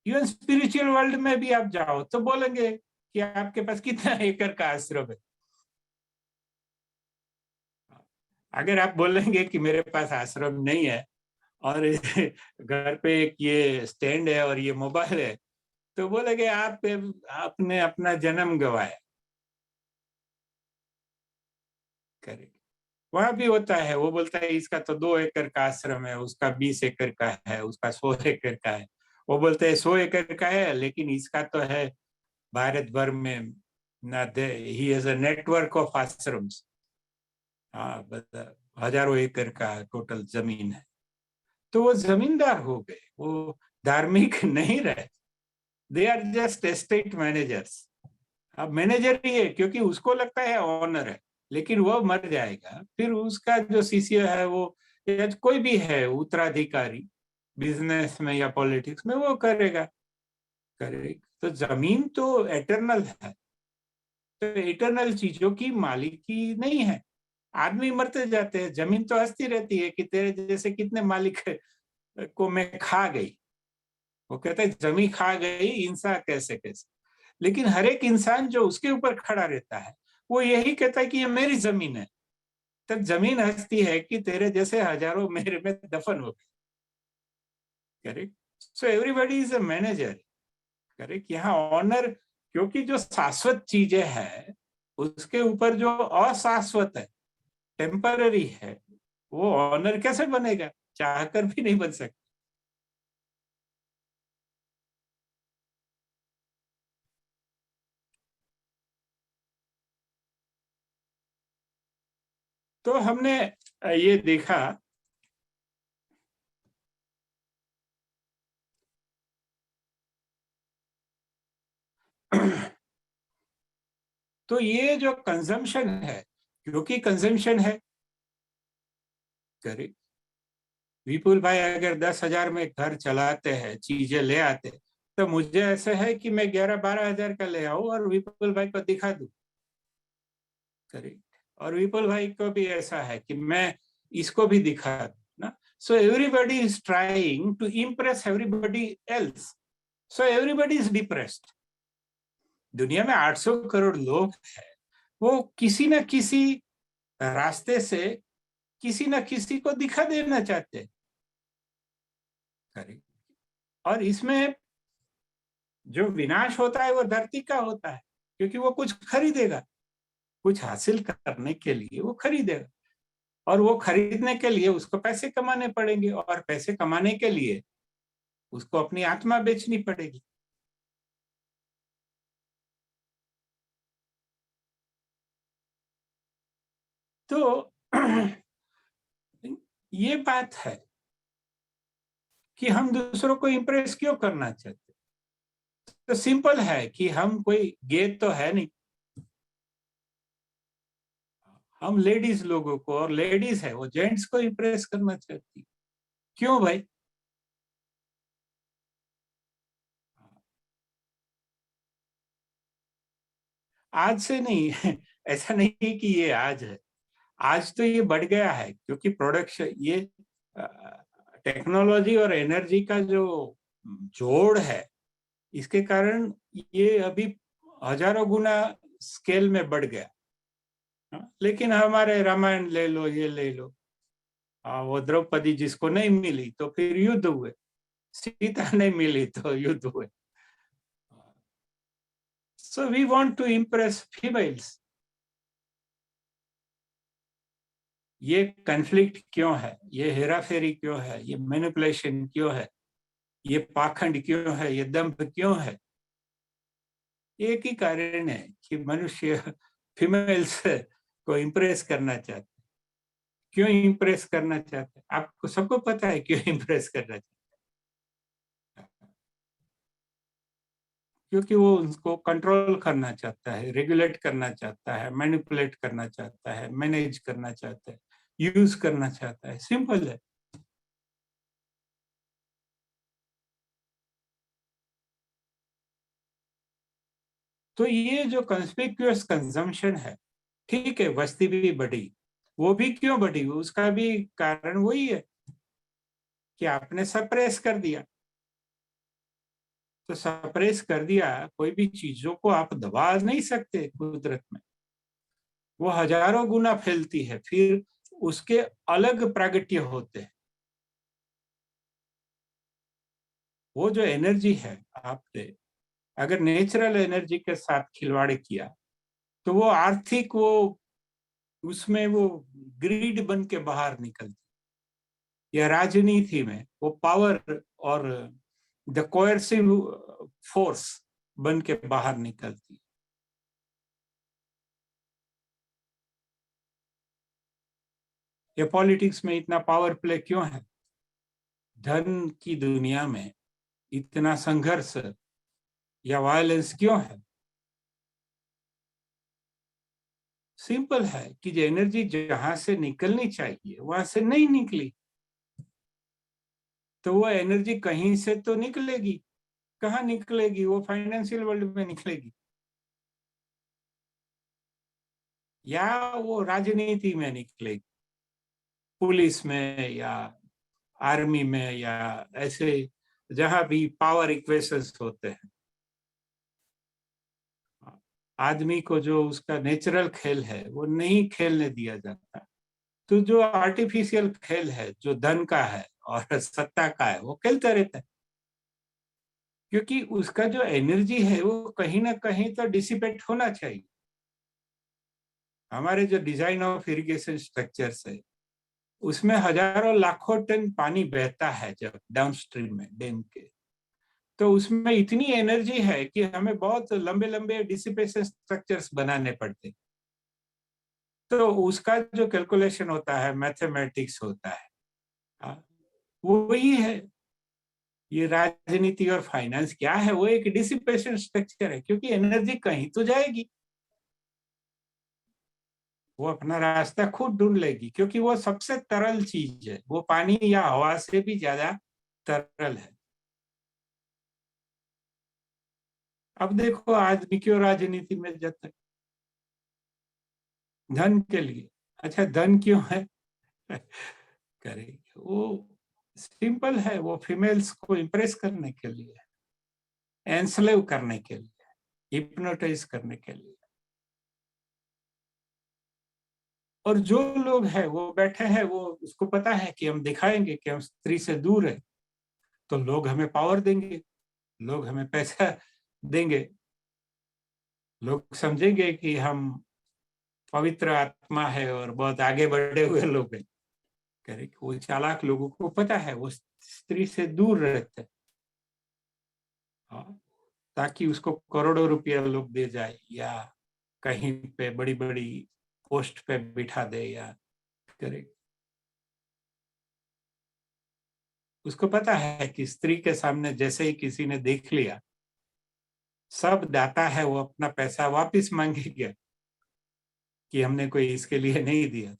A: इवन स्पिरिचुअल वर्ल्ड में भी आप जाओ तो बोलेंगे कि आपके पास कितना एकड़ का आश्रम है। अगर आप बोलेंगे कि मेरे पास आश्रम नहीं है और घर पे एक ये स्टैंड है और ये मोबाइल है, तो बोलेंगे आपने अपना जन्म गवाया। करेक्ट। वहां भी होता है, वो बोलता है इसका तो 2 एकड़ का आश्रम है, उसका 20 एकड़ का है, उसका 100 एकड़ का है। वो बोलते हैं 100 एकड़ का है लेकिन इसका तो है भारत भर में ना they, he has a network of ashrams. हाँ, हजारों एकड़ का टोटल जमीन है। तो वो जमींदार हो गए, वो धार्मिक नहीं रहे। They are just estate managers. अब मैनेजर ही है क्योंकि उसको लगता है ऑनर है, लेकिन वो मर जाएगा, फिर उसका जो शिष्य है वो या कोई भी है उत्तराधिकारी बिजनेस में या पॉलिटिक्स में वो करेगा। तो जमीन तो एटर्नल है, तो एटर्नल चीजों की मालिकी नहीं है। आदमी मरते जाते हैं, जमीन तो हंसती रहती है कि तेरे जैसे कितने मालिक को मैं खा गई। वो कहते हैं जमीन खा गई, इंसान कैसे कैसे। लेकिन हर एक इंसान जो उसके ऊपर खड़ा रहता है वो यही कहता है कि ये मेरी जमीन है। तब जमीन हंसती है कि तेरे जैसे हजारों मेरे में दफन हो गए। Correct. So everybody is a manager. Correct. यहाँ ऑनर, क्योंकि जो शाश्वत चीजें है उसके ऊपर जो अशाश्वत है, टेम्पररी है, वो ऑनर कैसे बनेगा? चाहकर भी नहीं बन सकता। तो हमने ये देखा तो ये जो कंजम्पशन है, क्योंकि कंजम्पशन है। करेक्ट। विपुल भाई अगर 10,000 में घर चलाते हैं, चीजें ले आते, तो मुझे ऐसे है कि मैं 11-12 हजार का ले आऊं और विपुल भाई को दिखा दूं। करेक्ट। और विपुल भाई को भी ऐसा है कि मैं इसको भी दिखा दूं ना। So everybody is trying to impress everybody else. So everybody is depressed. दुनिया में 800 करोड़ लोग हैं, वो किसी न किसी रास्ते से किसी न किसी को दिखा देना चाहते हैं। करेक्ट। और इसमें जो विनाश होता है वो धरती का होता है, क्योंकि वो कुछ खरीदेगा, कुछ हासिल करने के लिए वो खरीदेगा, और वो खरीदने के लिए उसको पैसे कमाने पड़ेंगे, और पैसे कमाने के लिए उसको अपनी आत्मा बेचनी पड़ेगी। तो ये बात है कि हम दूसरों को इंप्रेस क्यों करना चाहते हैं। तो सिंपल है कि हम कोई गेद तो है नहीं, हम लेडीज लोगों को, और लेडीज है वो जेंट्स को इंप्रेस करना चाहती। क्यों भाई? आज से नहीं ऐसा नहीं कि ये आज है, आज तो ये बढ़ गया है, क्योंकि प्रोडक्शन ये टेक्नोलॉजी और एनर्जी का जो जोड़ है, इसके कारण ये अभी हजारों गुना स्केल में बढ़ गया। लेकिन हमारे रामायण ले लो, ये ले लो, वो द्रौपदी जिसको नहीं मिली तो फिर युद्ध हुए, सीता नहीं मिली तो युद्ध हुए। So we want to impress females. ये कन्फ्लिक्ट क्यों है, ये हेराफेरी क्यों है, ये मैनिपुलेशन क्यों है, ये पाखंड क्यों है, ये दंभ क्यों है? एक ही कारण है कि मनुष्य फीमेल्स को इम्प्रेस करना चाहते। क्यों इम्प्रेस करना चाहते? आपको सबको पता है क्यों इम्प्रेस करना चाहते। क्योंकि वो उनको कंट्रोल करना चाहता है, रेगुलेट करना चाहता है, मैनिपुलेट करना चाहता है, मैनेज करना चाहता है, यूज करना चाहता है। सिंपल है। तो ये जो कंस्पिक्यूअस कंजम्पशन है, ठीक है, बस्ती भी बढ़ी, वो भी क्यों बढ़ी? उसका भी कारण वही है कि आपने सप्रेस कर दिया। तो सप्रेस कर दिया। कोई भी चीजों को आप दबा नहीं सकते कुदरत में, वो हजारों गुना फैलती है, फिर उसके अलग प्रागट्य होते हैं। वो जो एनर्जी है, आपने अगर नेचुरल एनर्जी के साथ खिलवाड़ किया तो वो आर्थिक, वो उसमें वो ग्रीड बन के बाहर निकलती, या राजनीति में वो पावर और द कोएर्सिव फोर्स बन के बाहर निकलती। ये पॉलिटिक्स में इतना पावर प्ले क्यों है? धन की दुनिया में इतना संघर्ष या वायलेंस क्यों है? सिंपल है कि जो एनर्जी जहां से निकलनी चाहिए वहां से नहीं निकली, तो वो एनर्जी कहीं से तो निकलेगी। कहाँ निकलेगी? वो फाइनेंशियल वर्ल्ड में निकलेगी, या वो राजनीति में निकलेगी, पुलिस में या आर्मी में, या ऐसे जहां भी पावर इक्वेशंस होते हैं। आदमी को जो उसका नेचुरल खेल है वो नहीं खेलने दिया जाता, तो जो आर्टिफिशियल खेल है, जो धन का है और सत्ता का है, वो खेलता रहता है। क्योंकि उसका जो एनर्जी है वो कहीं ना कहीं तो डिसिपेट होना चाहिए। हमारे जो डिजाइन ऑफ इरिगेशन स्ट्रक्चर्स है, उसमें हजारों लाखों टन पानी बहता है जब डाउनस्ट्रीम में डैम के, तो उसमें इतनी एनर्जी है कि हमें बहुत लंबे लंबे डिसिपेशन स्ट्रक्चर्स बनाने पड़ते। तो उसका जो कैलकुलेशन होता है, मैथमेटिक्स होता है, हाँ, वो वही है। ये राजनीति और फाइनेंस क्या है? वो एक डिसिपेशन स्ट्रक्चर है, क्योंकि एनर्जी कहीं तो जाएगी, वो अपना रास्ता खुद ढूंढ लेगी, क्योंकि वो सबसे तरल चीज है, वो पानी या हवा से भी ज्यादा तरल है। अब देखो आदमी क्यों राजनीति में जाता है? धन के लिए। अच्छा, धन क्यों है? करे वो सिंपल है, वो फीमेल्स को इम्प्रेस करने के लिए, एंस्लेव करने के लिए, हिप्नोटाइज करने के लिए। और जो लोग हैं वो बैठे हैं, वो उसको पता है कि हम दिखाएंगे कि हम स्त्री से दूर है, तो लोग हमें पावर देंगे, लोग हमें पैसा देंगे, लोग समझेंगे कि हम पवित्र आत्मा है और बहुत आगे बढ़े हुए लोग हैं। करेक्ट। वो चालाक लोगों को पता है वो स्त्री से दूर रहते हैं, हाँ, ताकि उसको करोड़ों रुपया लोग दे जाए, या कहीं पे बड़ी बड़ी पोस्ट पे बिठा दे, या करेक्ट। उसको पता है कि स्त्री के सामने जैसे ही किसी ने देख लिया, सब दाता है वो अपना पैसा वापस मांगेगा कि हमने कोई इसके लिए नहीं दिया।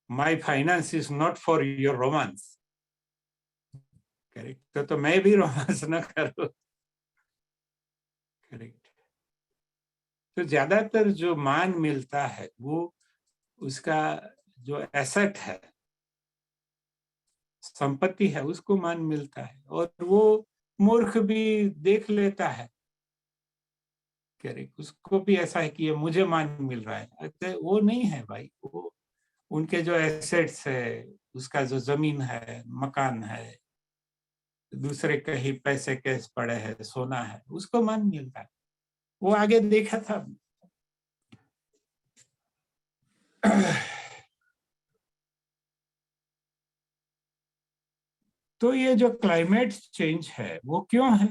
A: My finance is not for your romance. Correct. तो मैं भी रोमांस न करूं। करेक्ट। तो ज्यादातर जो मान मिलता है वो उसका जो एसेट है, संपत्ति है, उसको मान मिलता है, और वो मूर्ख भी देख लेता है। करेक्ट। उसको भी ऐसा है कि ये मुझे मान मिल रहा है, तो वो नहीं है भाई। वो उनके जो एसेट्स है, उसका जो जमीन है, मकान है, दूसरे कहीं पैसे कैश पड़े हैं, सोना है, उसको मान मिलता है। वो आगे देखा था। तो ये जो क्लाइमेट चेंज है वो क्यों है?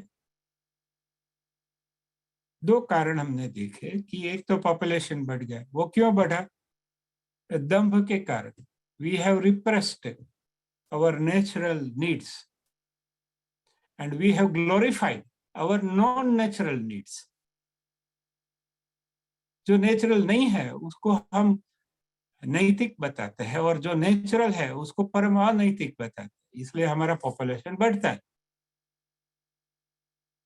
A: दो कारण हमने देखे कि एक तो पॉपुलेशन बढ़ गया। वो क्यों बढ़ा? दंभ के कारण। We have repressed our natural needs and we have glorified our non-natural needs. जो नेचुरल नहीं है उसको हम नैतिक बताते हैं, और जो नेचुरल है उसको परम अनैतिक बताते हैं, इसलिए हमारा पॉपुलेशन बढ़ता है।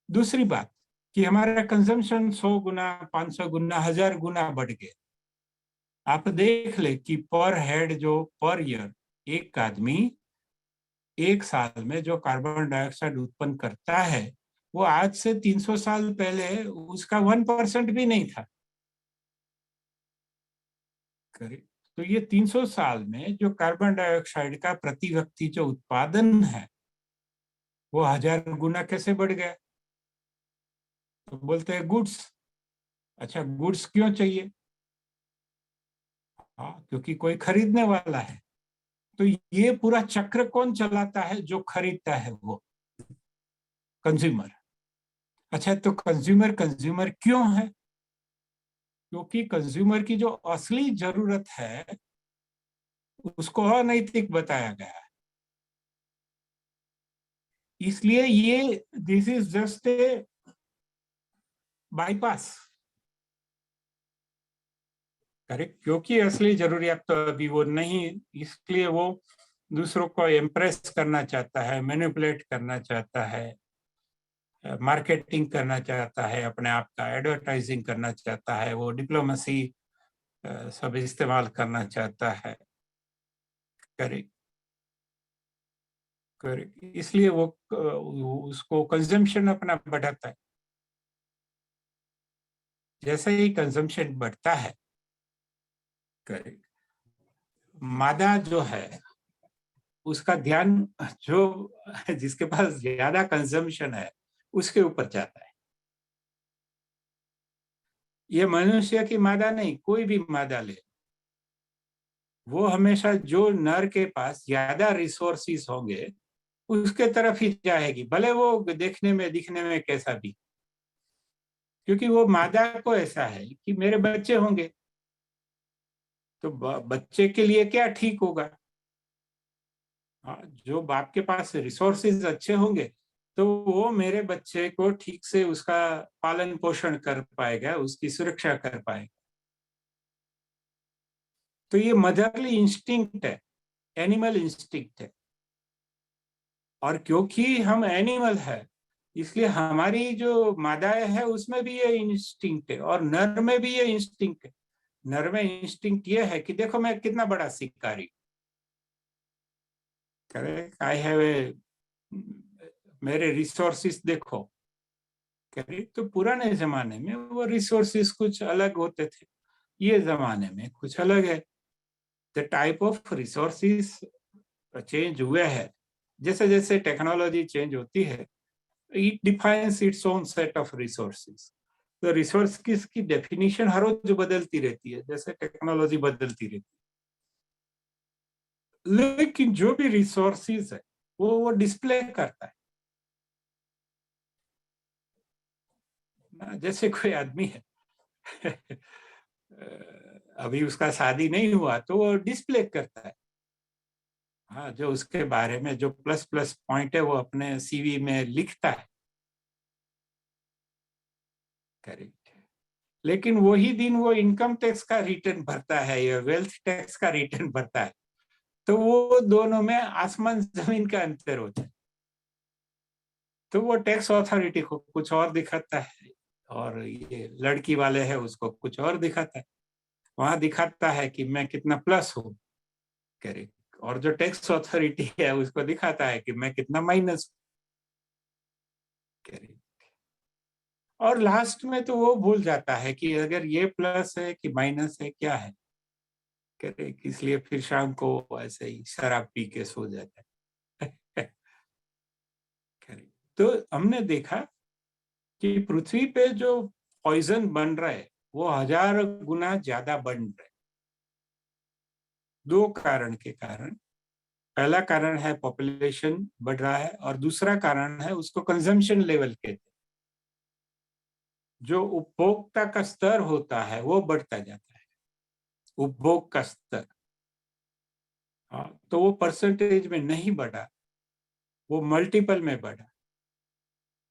A: दूसरी बात कि हमारा कंजम्पशन 100 गुना, 500 गुना, 1000 गुना बढ़ गया। आप देख ले कि पर हेड जो पर ईयर एक आदमी एक साल में जो कार्बन डाइऑक्साइड उत्पन्न करता है वो आज से 300 साल पहले उसका 1% भी नहीं था। तो ये 300 साल में जो कार्बन डाइऑक्साइड का प्रति व्यक्ति जो उत्पादन है वो 1000 गुना कैसे बढ़ गया? तो बोलते हैं गुड्स। अच्छा, गुड्स क्यों चाहिए? हाँ, क्योंकि कोई खरीदने वाला है। तो ये पूरा चक्र कौन चलाता है? जो खरीदता है वो कंज्यूमर। अच्छा, तो कंज्यूमर कंज्यूमर क्यों है? क्योंकि कंज्यूमर की जो असली जरूरत है उसको अनैतिक बताया गया है। इसलिए ये this is just A bypass. Correct, क्योंकि असली जरूरियात तो अभी वो नहीं, इसलिए वो दूसरों को इम्प्रेस करना चाहता है, मैनिपुलेट करना चाहता है, मार्केटिंग करना चाहता है, अपने आप का एडवर्टाइजिंग करना चाहता है, वो डिप्लोमेसी सब इस्तेमाल करना चाहता है। करेक्ट, करेक्ट, इसलिए वो उसको कंजम्पशन अपना बढ़ाता है। जैसे ही कंजम्पशन बढ़ता है, करेक्ट, मादा जो है उसका ध्यान जो जिसके पास ज्यादा कंजम्पशन है उसके ऊपर जाता है। ये मनुष्य की मादा नहीं, कोई भी मादा ले, वो हमेशा जो नर के पास ज्यादा रिसोर्सिस होंगे उसके तरफ ही जाएगी, भले वो देखने में दिखने में कैसा भी। क्योंकि वो मादा को ऐसा है कि मेरे बच्चे होंगे, तो बच्चे के लिए क्या ठीक होगा। हाँ, जो बाप के पास रिसोर्सेज अच्छे होंगे तो वो मेरे बच्चे को ठीक से उसका पालन पोषण कर पाएगा, उसकी सुरक्षा कर पाएगा। तो ये मदरली इंस्टिंक्ट है, एनिमल इंस्टिंक्ट है। और क्योंकि हम एनिमल है इसलिए हमारी जो मादाएं है उसमें भी ये इंस्टिंक्ट है और नर में भी ये इंस्टिंक्ट है। नर में इंस्टिंक्ट ये है कि देखो मैं कितना बड़ा शिकारी, करेक्ट, आई हैव ए, मेरे रिसोर्सेस देखो। करेक्ट, तो पुराने जमाने में वो रिसोर्सेस कुछ अलग होते थे, ये जमाने में कुछ अलग है। The type of resources change हुए हैं। जैसे जैसे टेक्नोलॉजी चेंज होती है, it defines its own set of resources. तो रिसोर्स की डेफिनेशन हर रोज बदलती रहती है जैसे टेक्नोलॉजी बदलती रहती है। लेकिन जो भी रिसोर्सेज है वो डिस्प्ले करता है ना। जैसे कोई आदमी है अभी उसका शादी नहीं हुआ तो वो डिस्प्ले करता है। हाँ, जो उसके बारे में जो प्लस प्लस पॉइंट है वो अपने सीवी में लिखता है। करेक्ट, लेकिन वही दिन वो इनकम टैक्स का रिटर्न भरता है या वेल्थ टैक्स का रिटर्न भरता है, तो वो दोनों में आसमान जमीन का अंतर होता है। तो वो टैक्स अथॉरिटी को कुछ और दिखाता है और ये लड़की वाले हैं उसको कुछ और दिखाता है। वहां दिखाता है कि मैं कितना प्लस हूँ। करेक्ट, और जो टैक्स अथॉरिटी है उसको दिखाता है कि मैं कितना माइनस। करेक्ट, और लास्ट में तो वो भूल जाता है कि अगर ये प्लस है कि माइनस है क्या है। करेक्ट, इसलिए फिर शाम को ऐसे ही शराब पी के सो जाता है। करेक्ट, तो हमने देखा कि पृथ्वी पे जो पॉइजन बन रहा है वो 1000 गुना ज्यादा बन रहा है। दो कारण के कारण, पहला कारण है पॉपुलेशन बढ़ रहा है और दूसरा कारण है उसको कंजम्पशन लेवल कहते हैं। जो उपभोक्ता का स्तर होता है वो बढ़ता जाता है, उपभोग का स्तर। हाँ, तो वो परसेंटेज में नहीं बढ़ा, वो मल्टीपल में बढ़ा।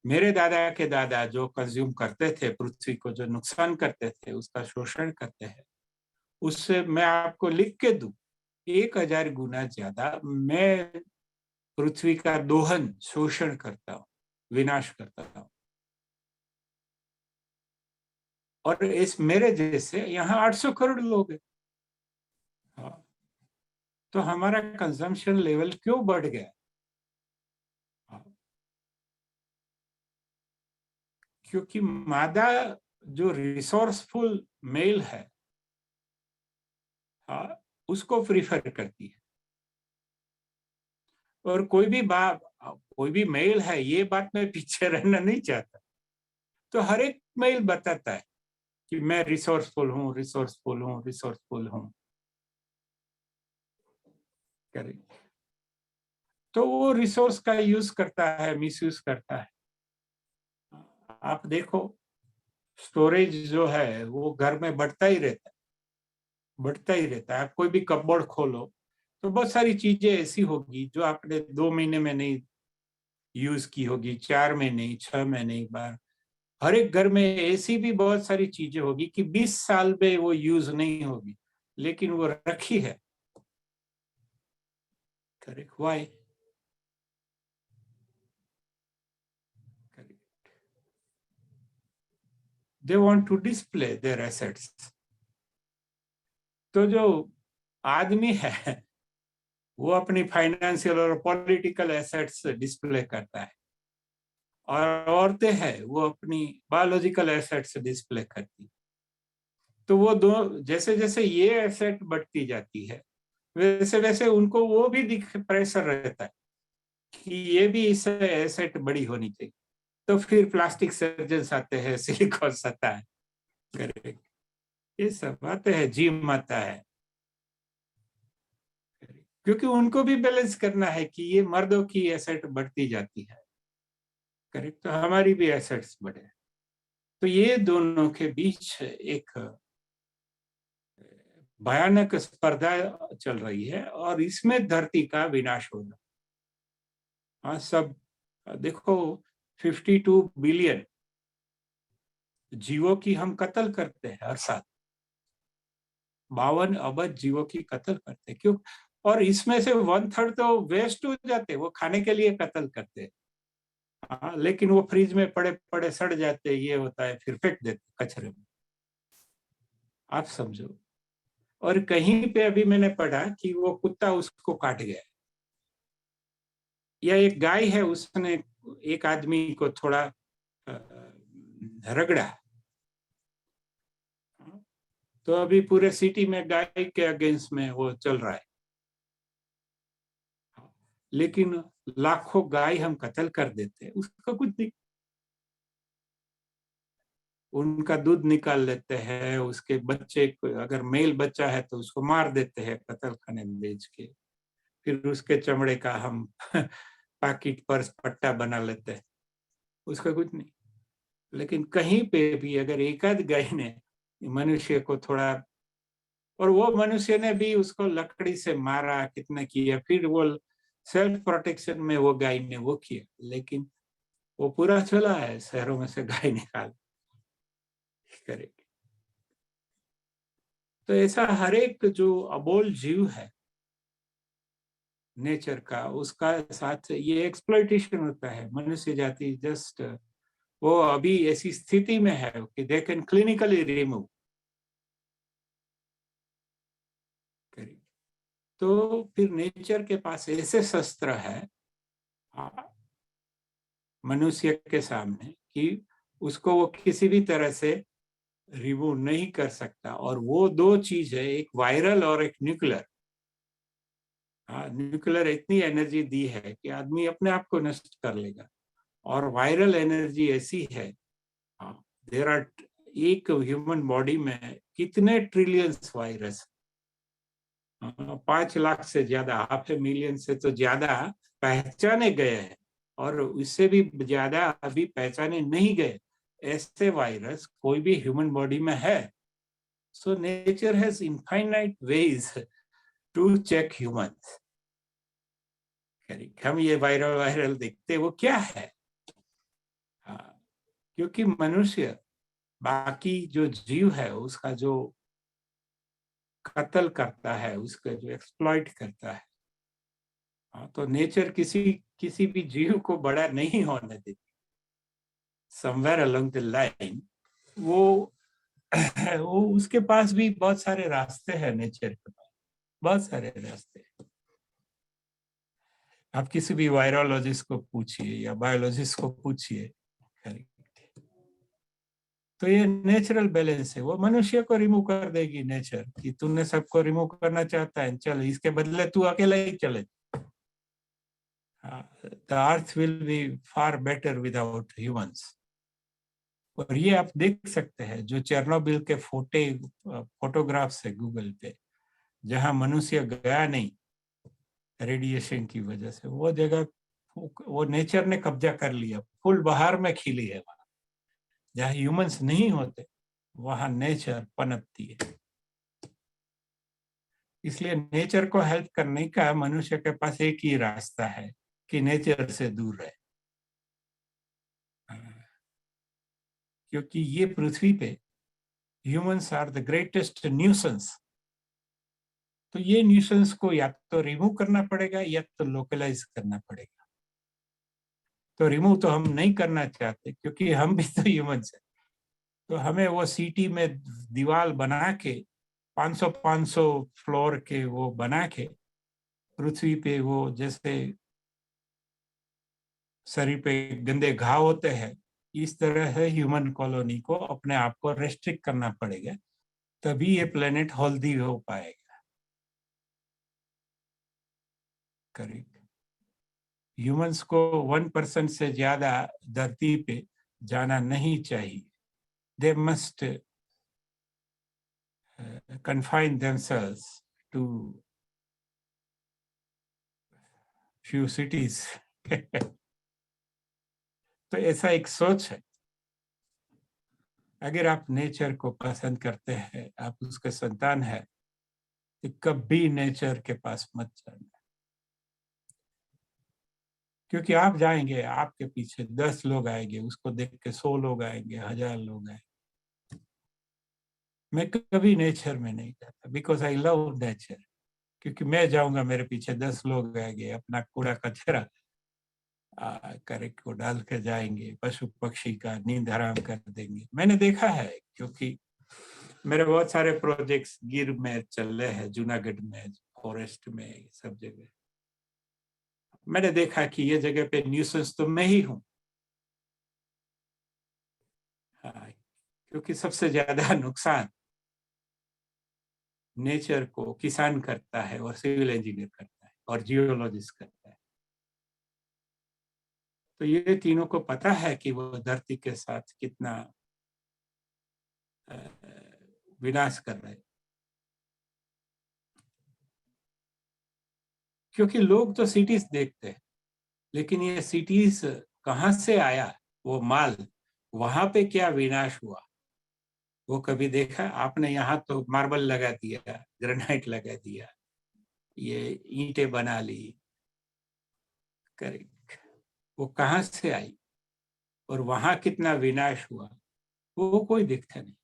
A: मेरे दादा के दादा जो कंज्यूम करते थे पृथ्वी को, जो नुकसान करते थे, उसका शोषण करते हैं, उससे मैं आपको लिख के दूं 1000 गुना ज्यादा मैं पृथ्वी का दोहन, शोषण करता हूँ, विनाश करता हूँ। और इस मेरे जैसे यहाँ 800 करोड़ लोग हैं। हाँ, तो हमारा कंजम्पशन लेवल क्यों बढ़ गया? क्योंकि मादा जो रिसोर्सफुल मेल है, हाँ, उसको प्रीफर करती है। और कोई भी मेल है, ये बात में पीछे रहना नहीं चाहता, तो हर एक मेल बताता है कि मैं रिसोर्सफुल हूँ, रिसोर्सफुल हूँ, रिसोर्सफुल हूँ। करेक्ट। तो वो रिसोर्स का यूज करता है, मिसयूज करता है। आप देखो, स्टोरेज जो है वो घर में बढ़ता ही रहता है, बढ़ता ही रहता है। आप कोई भी कपबोर्ड खोलो तो बहुत सारी चीजें ऐसी होगी जो आपने 2 महीने में नहीं यूज की होगी, 4 महीने, 6 महीने एक बार। हर एक घर में ऐसी भी बहुत सारी चीजें होगी कि 20 साल में वो यूज नहीं होगी, लेकिन वो रखी है। Correct. Why? They want to display their assets. तो जो आदमी है वो अपनी फाइनेंशियल और पॉलिटिकल एसेट्स डिस्प्ले करता है, और औरतें हैं वो अपनी बायोलॉजिकल एसेट्स डिस्प्ले करती है। तो वो दो, जैसे जैसे ये एसेट बढ़ती जाती है, वैसे वैसे उनको वो भी प्रेशर रहता है कि ये भी इस एसेट बड़ी होनी चाहिए। तो फिर प्लास्टिक सर्जन आते हैं, सिलिकॉन आता है। करेक्ट। ये सब आते हैं, जिम आता है। क्योंकि उनको भी बैलेंस करना है कि ये मर्दों की एसेट बढ़ती जाती है। करेक्ट। तो हमारी भी एसेट्स बढ़े। तो ये दोनों के बीच एक भयानक स्पर्धा चल रही है, और इसमें धरती का विनाश होना। हाँ, सब देखो, 52 बिलियन जीवों की हम कत्ल करते हैं हर साल। 52 अरब जीवों की कत्ल करते हैं। क्यों? और इसमें से 1/3 तो वेस्ट हो जाते हैं, वो खाने के लिए कत्ल करते हैं। हाँ, लेकिन वो फ्रिज में पड़े पड़े सड़ जाते, ये होता है, फिर फेंक देते कचरे में। आप समझो। और कहीं पे अभी मैंने पढ़ा कि वो कुत्ता उसको काट गया, या एक गाय है, उसने एक आदमी को थोड़ा रगड़ा। तो अभी पूरे सिटी में गाय के अगेंस्ट में वो चल रहा है। लेकिन लाखों गाय हम कत्ल कर देते हैं, उसका कुछ नहीं। उनका दूध निकाल लेते हैं, उसके बच्चे को, अगर मेल बच्चा है तो उसको मार देते हैं कत्ल खाने में बेच के। फिर उसके चमड़े का हम पैकेट पर पट्टा बना लेते हैं, उसका कुछ नहीं। लेकिन कहीं पे भी अगर एकाध गाय ने मनुष्य को थोड़ा, और वो मनुष्य ने भी उसको लकड़ी से मारा, कितना किया, फिर वो सेल्फ प्रोटेक्शन में वो गाय ने वो किया, लेकिन वो पूरा चला है शहरों में से गाय निकाल करे। तो ऐसा हर एक जो अबोल जीव है नेचर का, उसका साथ ये एक्सप्लॉइटेशन होता है। मनुष्य जाति जस्ट, वो अभी ऐसी स्थिति में है कि दे कैन क्लिनिकली रिमूव। तो फिर नेचर के पास ऐसे शस्त्र है मनुष्य के सामने कि उसको वो किसी भी तरह से रिमूव नहीं कर सकता। और वो दो चीज है, एक वायरल और एक न्यूक्लियर। हाँ, न्यूक्लियर इतनी एनर्जी दी है कि आदमी अपने आप को नष्ट कर लेगा, और वायरल एनर्जी ऐसी है। हाँ, देर आर, एक ह्यूमन बॉडी में कितने ट्रिलियंस वायरस, 5 लाख से ज्यादा, 500,000,000 से तो ज्यादा पहचाने गए हैं, और उससे भी ज्यादा अभी पहचाने नहीं गए ऐसे वायरस कोई भी ह्यूमन बॉडी में है। So nature has infinite ways to check humans. हम ये वायरल वायरल देखते, वो क्या है? हाँ, क्योंकि मनुष्य बाकी जो जीव है उसका जो कत्ल करता है, उसका जो एक्सप्लॉइट करता है, हाँ, तो नेचर किसी किसी भी जीव को बड़ा नहीं होने देती। समवेयर अलोंग द लाइन वो वो उसके पास भी बहुत सारे रास्ते हैं, नेचर के पास बहुत सारे रास्ते हैं। आप किसी भी वायरोलॉजिस्ट को पूछिए या बायोलॉजिस्ट को पूछिए। तो ये नेचुरल बैलेंस है, वो मनुष्य को रिमूव कर देगी नेचर, कि तूने सबको रिमूव करना चाहता है, चल इसके बदले तू अकेला ही चले। The earth will be far better without humans. और ये आप देख सकते हैं, जो चेरनोबिल के फोटोग्राफ्स है गूगल पे, जहां मनुष्य गया नहीं रेडिएशन की वजह से, वो जगह वो नेचर ने कब्जा कर लिया, फुल बहार में खिली है वहां। जहां ह्यूमंस नहीं होते वहां नेचर पनपती है। इसलिए नेचर को हेल्प करने का मनुष्य के पास एक ही रास्ता है कि नेचर से दूर रहे, क्योंकि ये पृथ्वी पे humans are the greatest nuisance. तो ये न्यूसेंस को या तो रिमूव करना पड़ेगा या तो लोकलाइज करना पड़ेगा। तो रिमूव तो हम नहीं करना चाहते, क्योंकि हम भी तो ह्यूमंस हैं। तो हमें वो सिटी में दीवार बना के 500 फ्लोर के वो बना के, पृथ्वी पे वो जैसे शरीर पे गंदे घाव होते हैं, इस तरह है ह्यूमन कॉलोनी को अपने आप को रेस्ट्रिक्ट करना पड़ेगा, तभी ये प्लेनेट हेल्दी हो पाएगा। करेक्ट। ह्यूमंस को 1% से ज्यादा धरती पे जाना नहीं चाहिए। They must confine themselves to few cities। तो ऐसा एक सोच है। अगर आप नेचर को पसंद करते हैं, आप उसके संतान है, तो कभी नेचर के पास मत जाना, क्योंकि आप जाएंगे आपके पीछे 10 लोग आएंगे, उसको देख के 100 लोग आएंगे, 1000 लोग आएंगे। मैं कभी नेचर में नहीं जाता, बिकॉज आई लव नेचर। क्योंकि मैं जाऊंगा मेरे पीछे 10 लोग आएंगे, अपना कूड़ा कचरा करे को डाल के जाएंगे, पशु पक्षी का नींद हराम कर देंगे। मैंने देखा है, क्योंकि मेरे बहुत सारे प्रोजेक्ट्स गिर में चल रहे हैं, जूनागढ़ में, फॉरेस्ट में, सब जगह। मैंने देखा कि ये जगह पे न्यूसेंस तो मैं ही हूँ। हाँ, क्योंकि सबसे ज्यादा नुकसान नेचर को किसान करता है, और सिविल इंजीनियर करता है, और जियोलॉजिस्ट करता है। तो ये तीनों को पता है कि वो धरती के साथ कितना विनाश कर रहे हैं। क्योंकि लोग तो सिटीज देखते हैं, लेकिन ये सिटीज कहाँ से आया, वो माल, वहां पे क्या विनाश हुआ, वो कभी देखा आपने? यहाँ तो मार्बल लगा दिया, ग्रेनाइट लगा दिया, ये ईंटें बना ली, करेक्ट। वो कहाँ से आई और वहां कितना विनाश हुआ, वो कोई देखता नहीं।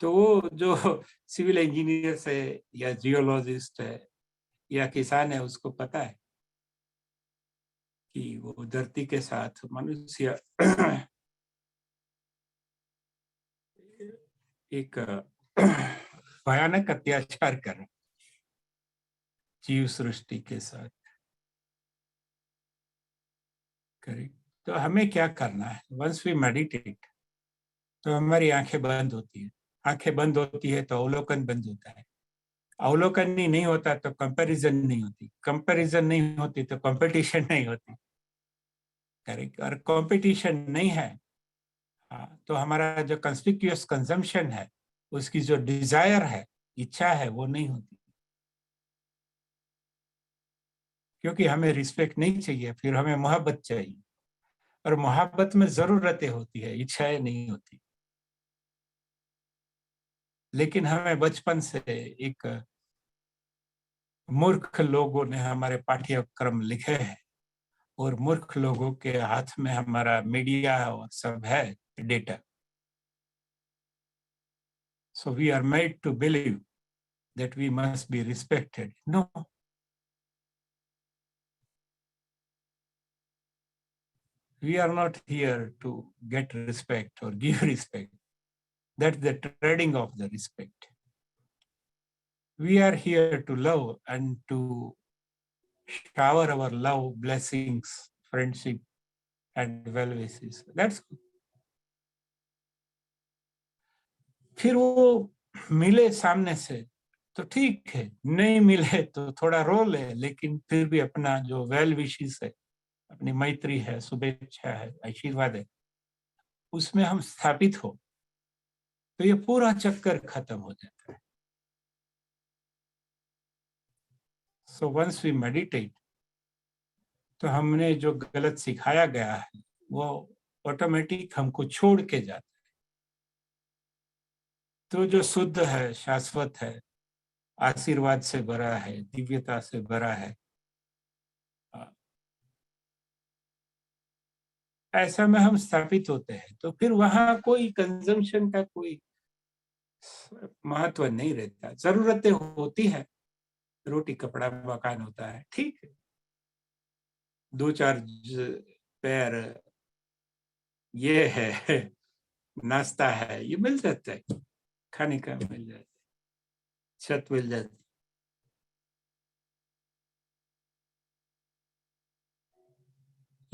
A: तो वो जो सिविल इंजीनियर है या जियोलॉजिस्ट है या किसान है, उसको पता है कि वो धरती के साथ मनुष्य एक भयानक अत्याचार कर रहे जीव सृष्टि के साथ। करेक्ट। तो हमें क्या करना है? वंस वी मेडिटेट, तो हमारी आंखें बंद होती है। आंखें बंद होती है तो अवलोकन बंद होता है। अवलोकन ही नहीं होता तो कंपैरिजन नहीं होती, कंपैरिजन नहीं होती तो कंपटीशन नहीं होती। करेक्ट। और कंपटीशन नहीं है, हाँ, तो हमारा जो कंस्पिक्यूअस कंजम्पशन है, उसकी जो डिजायर है, इच्छा है, वो नहीं होती। क्योंकि हमें रिस्पेक्ट नहीं चाहिए, फिर हमें मोहब्बत चाहिए, और मोहब्बत में जरूरतें होती है, इच्छाएं नहीं होती। लेकिन हमें बचपन से एक मूर्ख लोगों ने हमारे पाठ्यक्रम लिखे हैं, और मूर्ख लोगों के हाथ में हमारा मीडिया और सब है, data. So we are made to believe that we must be respected. No, we are not here to get respect or give respect. That's the trading of the respect. We are here to love and to shower our love, blessings, friendship, and well wishes. That's good. फिर वो मिले सामने से तो ठीक है, नहीं मिले तो थोड़ा रो ले, लेकिन फिर भी अपना जो वेल विशेस है, अपनी मैत्री है, शुभेच्छा है, आशीर्वाद है, उसमें हम स्थापित हो तो ये पूरा चक्कर खत्म हो जाता है। सो वंस वी मेडिटेट, तो हमने जो गलत सिखाया गया है वो ऑटोमेटिक हमको छोड़ के जाता है। तो जो शुद्ध है, शाश्वत है, आशीर्वाद से भरा है, दिव्यता से भरा है, ऐसा में हम स्थापित होते हैं, तो फिर वहां कोई कंजम्पशन का कोई महत्व नहीं रहता। जरूरतें होती है, रोटी कपड़ा मकान होता है, ठीक है, दो चार पैर ये है, नाश्ता है, ये मिल जाता है, खाने का मिल जाता है, छत मिल जाती।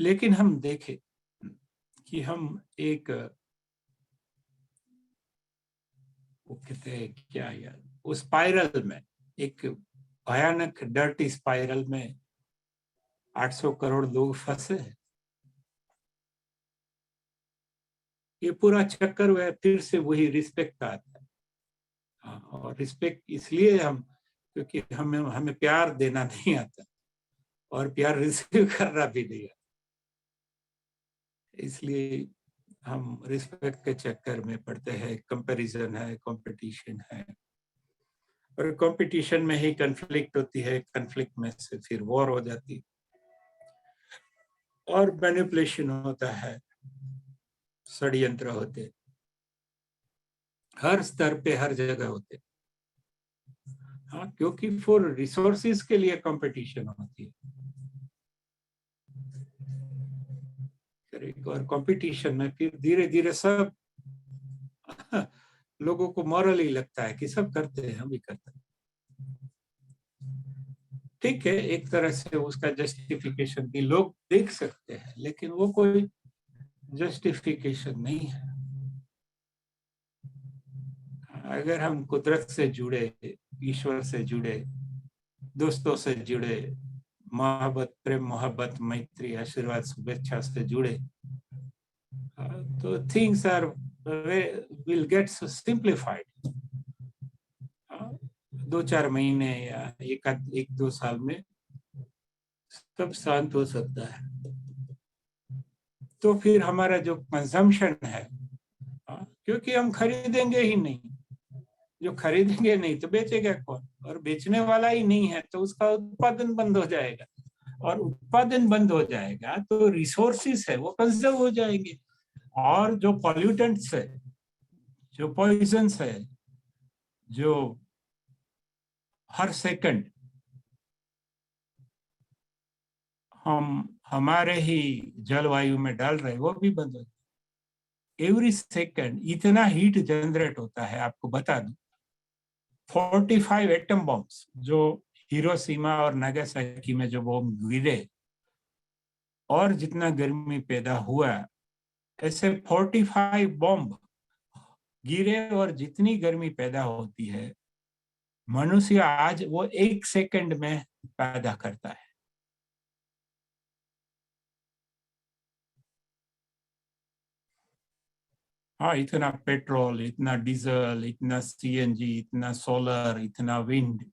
A: लेकिन हम देखें कि हम एक, वो कहते हैं क्या यार, उस स्पाइरल में, एक भयानक डर्टी स्पाइरल में 800 करोड़ लोग फंसे हैं। ये पूरा चक्कर वह फिर से वही रिस्पेक्ट आता है। हाँ, और रिस्पेक्ट इसलिए हम, क्योंकि हमें हमें प्यार देना नहीं आता और प्यार रिसीव करना भी नहीं आता, इसलिए हम रिस्पेक्ट के चक्कर में पड़ते हैं। कंपैरिजन है, कंपटीशन है, और कंपटीशन में ही कन्फ्लिक्ट होती है, कन्फ्लिक्ट में से फिर वॉर हो जाती और मैनिपुलेशन होता है, षड्यंत्र होते, हर स्तर पे हर जगह होते। हाँ, क्योंकि फॉर रिसोर्सेज के लिए कंपटीशन होती है, और कंपटीशन में फिर धीरे धीरे सब लोगों को मॉरल ही लगता है कि सब करते हैं, हम भी करते हैं। ठीक है, एक तरह से उसका जस्टिफिकेशन भी लोग देख सकते हैं, लेकिन वो कोई जस्टिफिकेशन नहीं है। अगर हम कुदरत से जुड़े, ईश्वर से जुड़े, दोस्तों से जुड़े, मोहब्बत, प्रेम, मोहब्बत, मैत्री, आशीर्वाद, शुभेच्छा से जुड़े, तो things are will get simplified. 2-4 महीने या एक दो साल में सब शांत हो सकता है। तो फिर हमारा जो कंजम्पशन है, क्योंकि हम खरीदेंगे ही नहीं, जो खरीदेंगे नहीं तो बेचेगा कौन, और बेचने वाला ही नहीं है तो उसका उत्पादन बंद हो जाएगा, और उत्पादन बंद हो जाएगा तो रिसोर्सेस है वो कंजर्व हो जाएंगे, और जो पॉल्यूटेंट्स है, जो पॉइजन्स है, जो हर सेकंड हम हमारे ही जलवायु में डाल रहे, वो भी बंद हो जाए। एवरी सेकंड इतना हीट जनरेट होता है, आपको बता दूं, 45 एटम बॉम्ब्स जो हिरोशिमा और नागासाकी में जो बॉम्ब गिरे और जितना गर्मी पैदा हुआ, ऐसे 45 बॉम्ब गिरे और जितनी गर्मी पैदा होती है, मनुष्य आज वो 1 सेकंड में पैदा करता है। हाँ, इतना पेट्रोल, इतना डीजल, इतना सीएनजी, इतना सोलर, इतना विंड,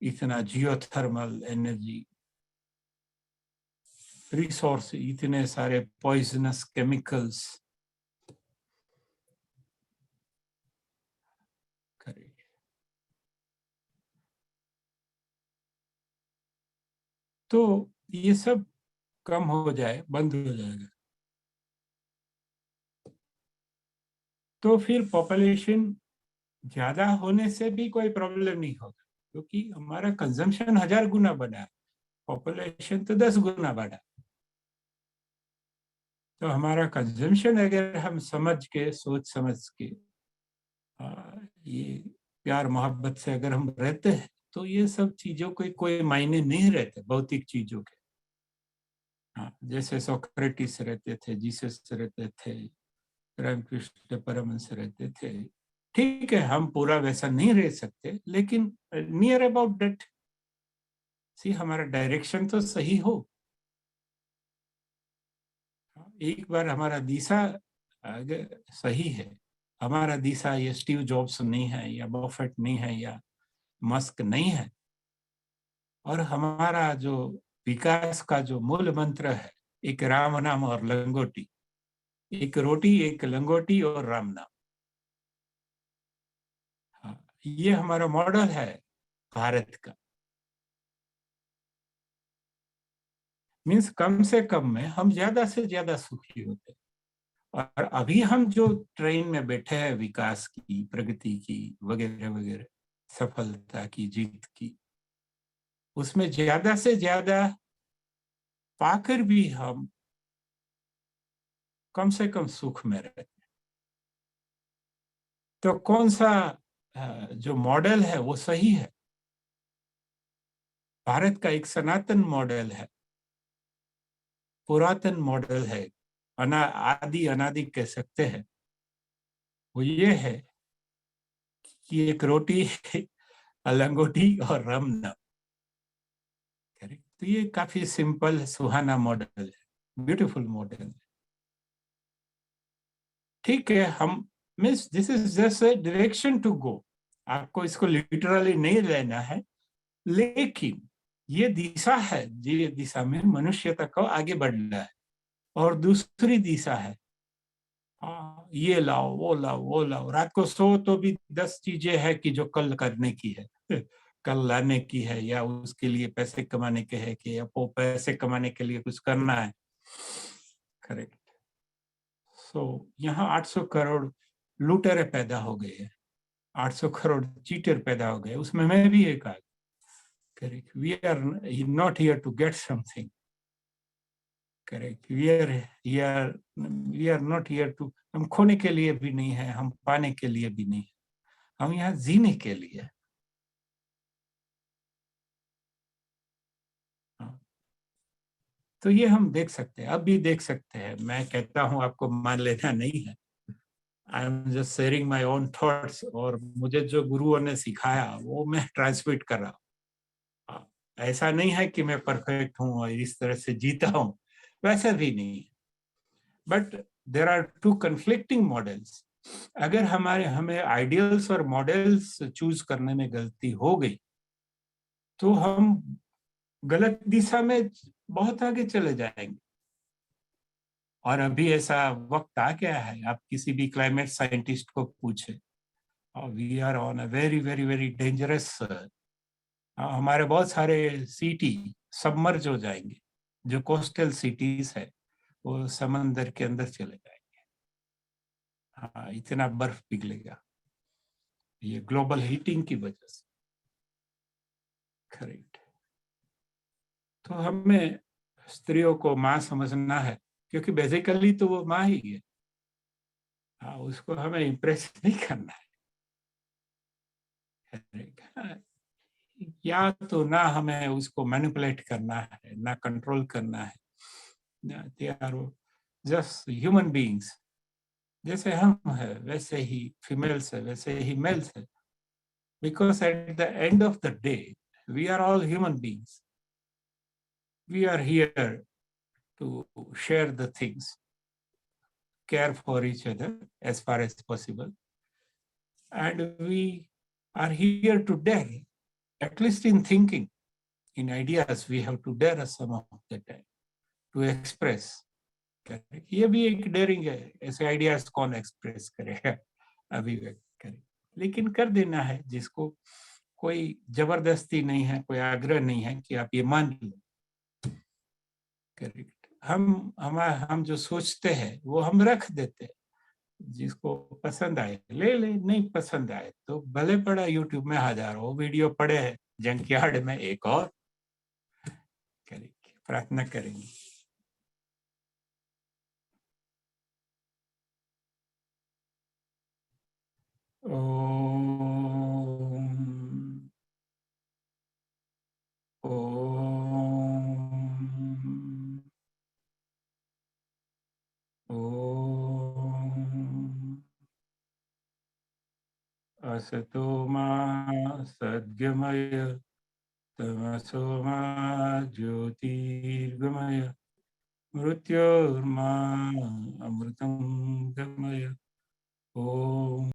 A: इतना जियोथर्मल एनर्जी, रिसोर्स, इतने सारे पॉइजनस केमिकल्स करे, तो ये सब कम हो जाए, बंद हो जाएगा, तो फिर पॉपुलेशन ज्यादा होने से भी कोई प्रॉब्लम नहीं होगा, क्योंकि हमारा कंजम्पशन 1000 गुना बढ़ा, पॉपुलेशन तो 10 गुना बढ़ा। तो हमारा कंजम्पशन अगर हम समझ के, सोच समझ के, ये प्यार मोहब्बत से अगर हम रहते हैं, तो ये सब चीजों के कोई मायने नहीं रहते, भौतिक चीजों के। हाँ, जैसे सोक्रेटिस रहते थे, जीसस रहते थे, रामकृष्ण परमहंस रहते थे, ठीक है, हम पूरा वैसा नहीं रह सकते, लेकिन नियर अबाउट डेट, सी हमारा डायरेक्शन तो सही हो। एक बार हमारा दिशा अगर सही है, हमारा दिशा ये स्टीव जॉब्स नहीं है या बफेट नहीं है या मस्क नहीं है, और हमारा जो विकास का जो मूल मंत्र है, एक राम नाम और लंगोटी, एक रोटी एक लंगोटी और राम नाम, हाँ, ये हमारा मॉडल है भारत का। मीन्स कम से कम में हम ज्यादा से ज्यादा सुखी होते। और अभी हम जो ट्रेन में बैठे हैं विकास की, प्रगति की, वगैरह वगैरह, सफलता की, जीत की, उसमें ज्यादा से ज्यादा पाकर भी हम कम से कम सुख में रहते। तो कौन सा जो मॉडल है वो सही है? भारत का एक सनातन मॉडल है, पुरातन मॉडल है, आदि अनादि कह सकते हैं। वो ये है कि एक रोटी लंगोटी और रम न। करेक्ट। तो ये काफी सिंपल सुहाना मॉडल है, ब्यूटीफुल मॉडल है। ठीक है, हम means this is just a direction to go. आपको इसको लिटरली नहीं लेना है, लेकिन ये दिशा है, ये दिशा में मनुष्यता को आगे बढ़ना है। और दूसरी दिशा है, हाँ, ये लाओ वो लाओ वो लाओ, रात को सो तो भी 10 चीजें हैं कि जो कल करने की है कल लाने की है, या उसके लिए पैसे कमाने के है, कि वो पैसे कमाने के लिए कुछ करना है। करेक्ट। सो यहाँ 800 करोड़ लुटेरे पैदा हो गए हैं, 800 करोड़ चीटर पैदा हो गए, उसमें मैं भी एक आदमी। Correct. We are not here to get something. Correct. We are not here to, हम खोने के लिए भी नहीं है, हम पाने के लिए भी नहीं है, हम यहाँ जीने के लिए। हाँ। तो ये हम देख सकते हैं, अब भी देख सकते हैं। मैं कहता हूँ, आपको मान लेना नहीं है, I am just sharing my own thoughts, और मुझे जो गुरुओं ने सिखाया वो मैं ट्रांसमिट कर रहा हूँ। हाँ, ऐसा नहीं है कि मैं परफेक्ट हूँ और इस तरह से जीता हूँ, वैसा भी नहीं है। But there are two conflicting models. अगर हमें आइडियल्स और मॉडल्स चूज करने में गलती हो गई, तो हम गलत दिशा में बहुत आगे चले जाएंगे। और अभी ऐसा वक्त आ गया है, आप किसी भी क्लाइमेट साइंटिस्ट को पूछे, we are on a very very very dangerous, हमारे बहुत सारे सिटी सबमर्ज हो जाएंगे, जो कोस्टल सिटीज है वो समंदर के अंदर चले जाएंगे। हाँ, इतना बर्फ पिघलेगा, ये ग्लोबल हीटिंग की वजह से। करेक्ट। तो हमें स्त्रियों को माँ समझना है, क्योंकि बेसिकली तो वो माँ ही है। हाँ, उसको हमें इम्प्रेस नहीं करना है। Correct। या तो ना हमें उसको मैनिपुलेट करना है, ना कंट्रोल करना है। They are just human beings, जैसे हम है वैसे ही फीमेल्स है, वैसे ही मेल्स है। Because at the end of the day we are all human beings, we are here to share the things, care for each other as far as possible, and we are here to dare, at least in thinking, in ideas we have to dare some of the time to express। ये भी एक dairying है, ऐसे ideas कौन express करेगा, अभिव्यक्त करे, लेकिन कर देना है जिसको, कोई जबरदस्ती नहीं है, कोई आग्रह नहीं है कि आप ये मान लो। करेक्ट। हम जो सोचते हैं वो हम रख देते हैं, जिसको पसंद आए ले ले, नहीं पसंद आए तो भले पड़ा यूट्यूब में हजारों वीडियो पड़े हैं, जंकयार्ड में एक और। करेंगे, प्रार्थना करेंगे। ओम। ओम। ओम। असतो मा सद्गमय तमसो मा ज्योतिर्गमय मृत्योर्मा अमृतं गमय। ओम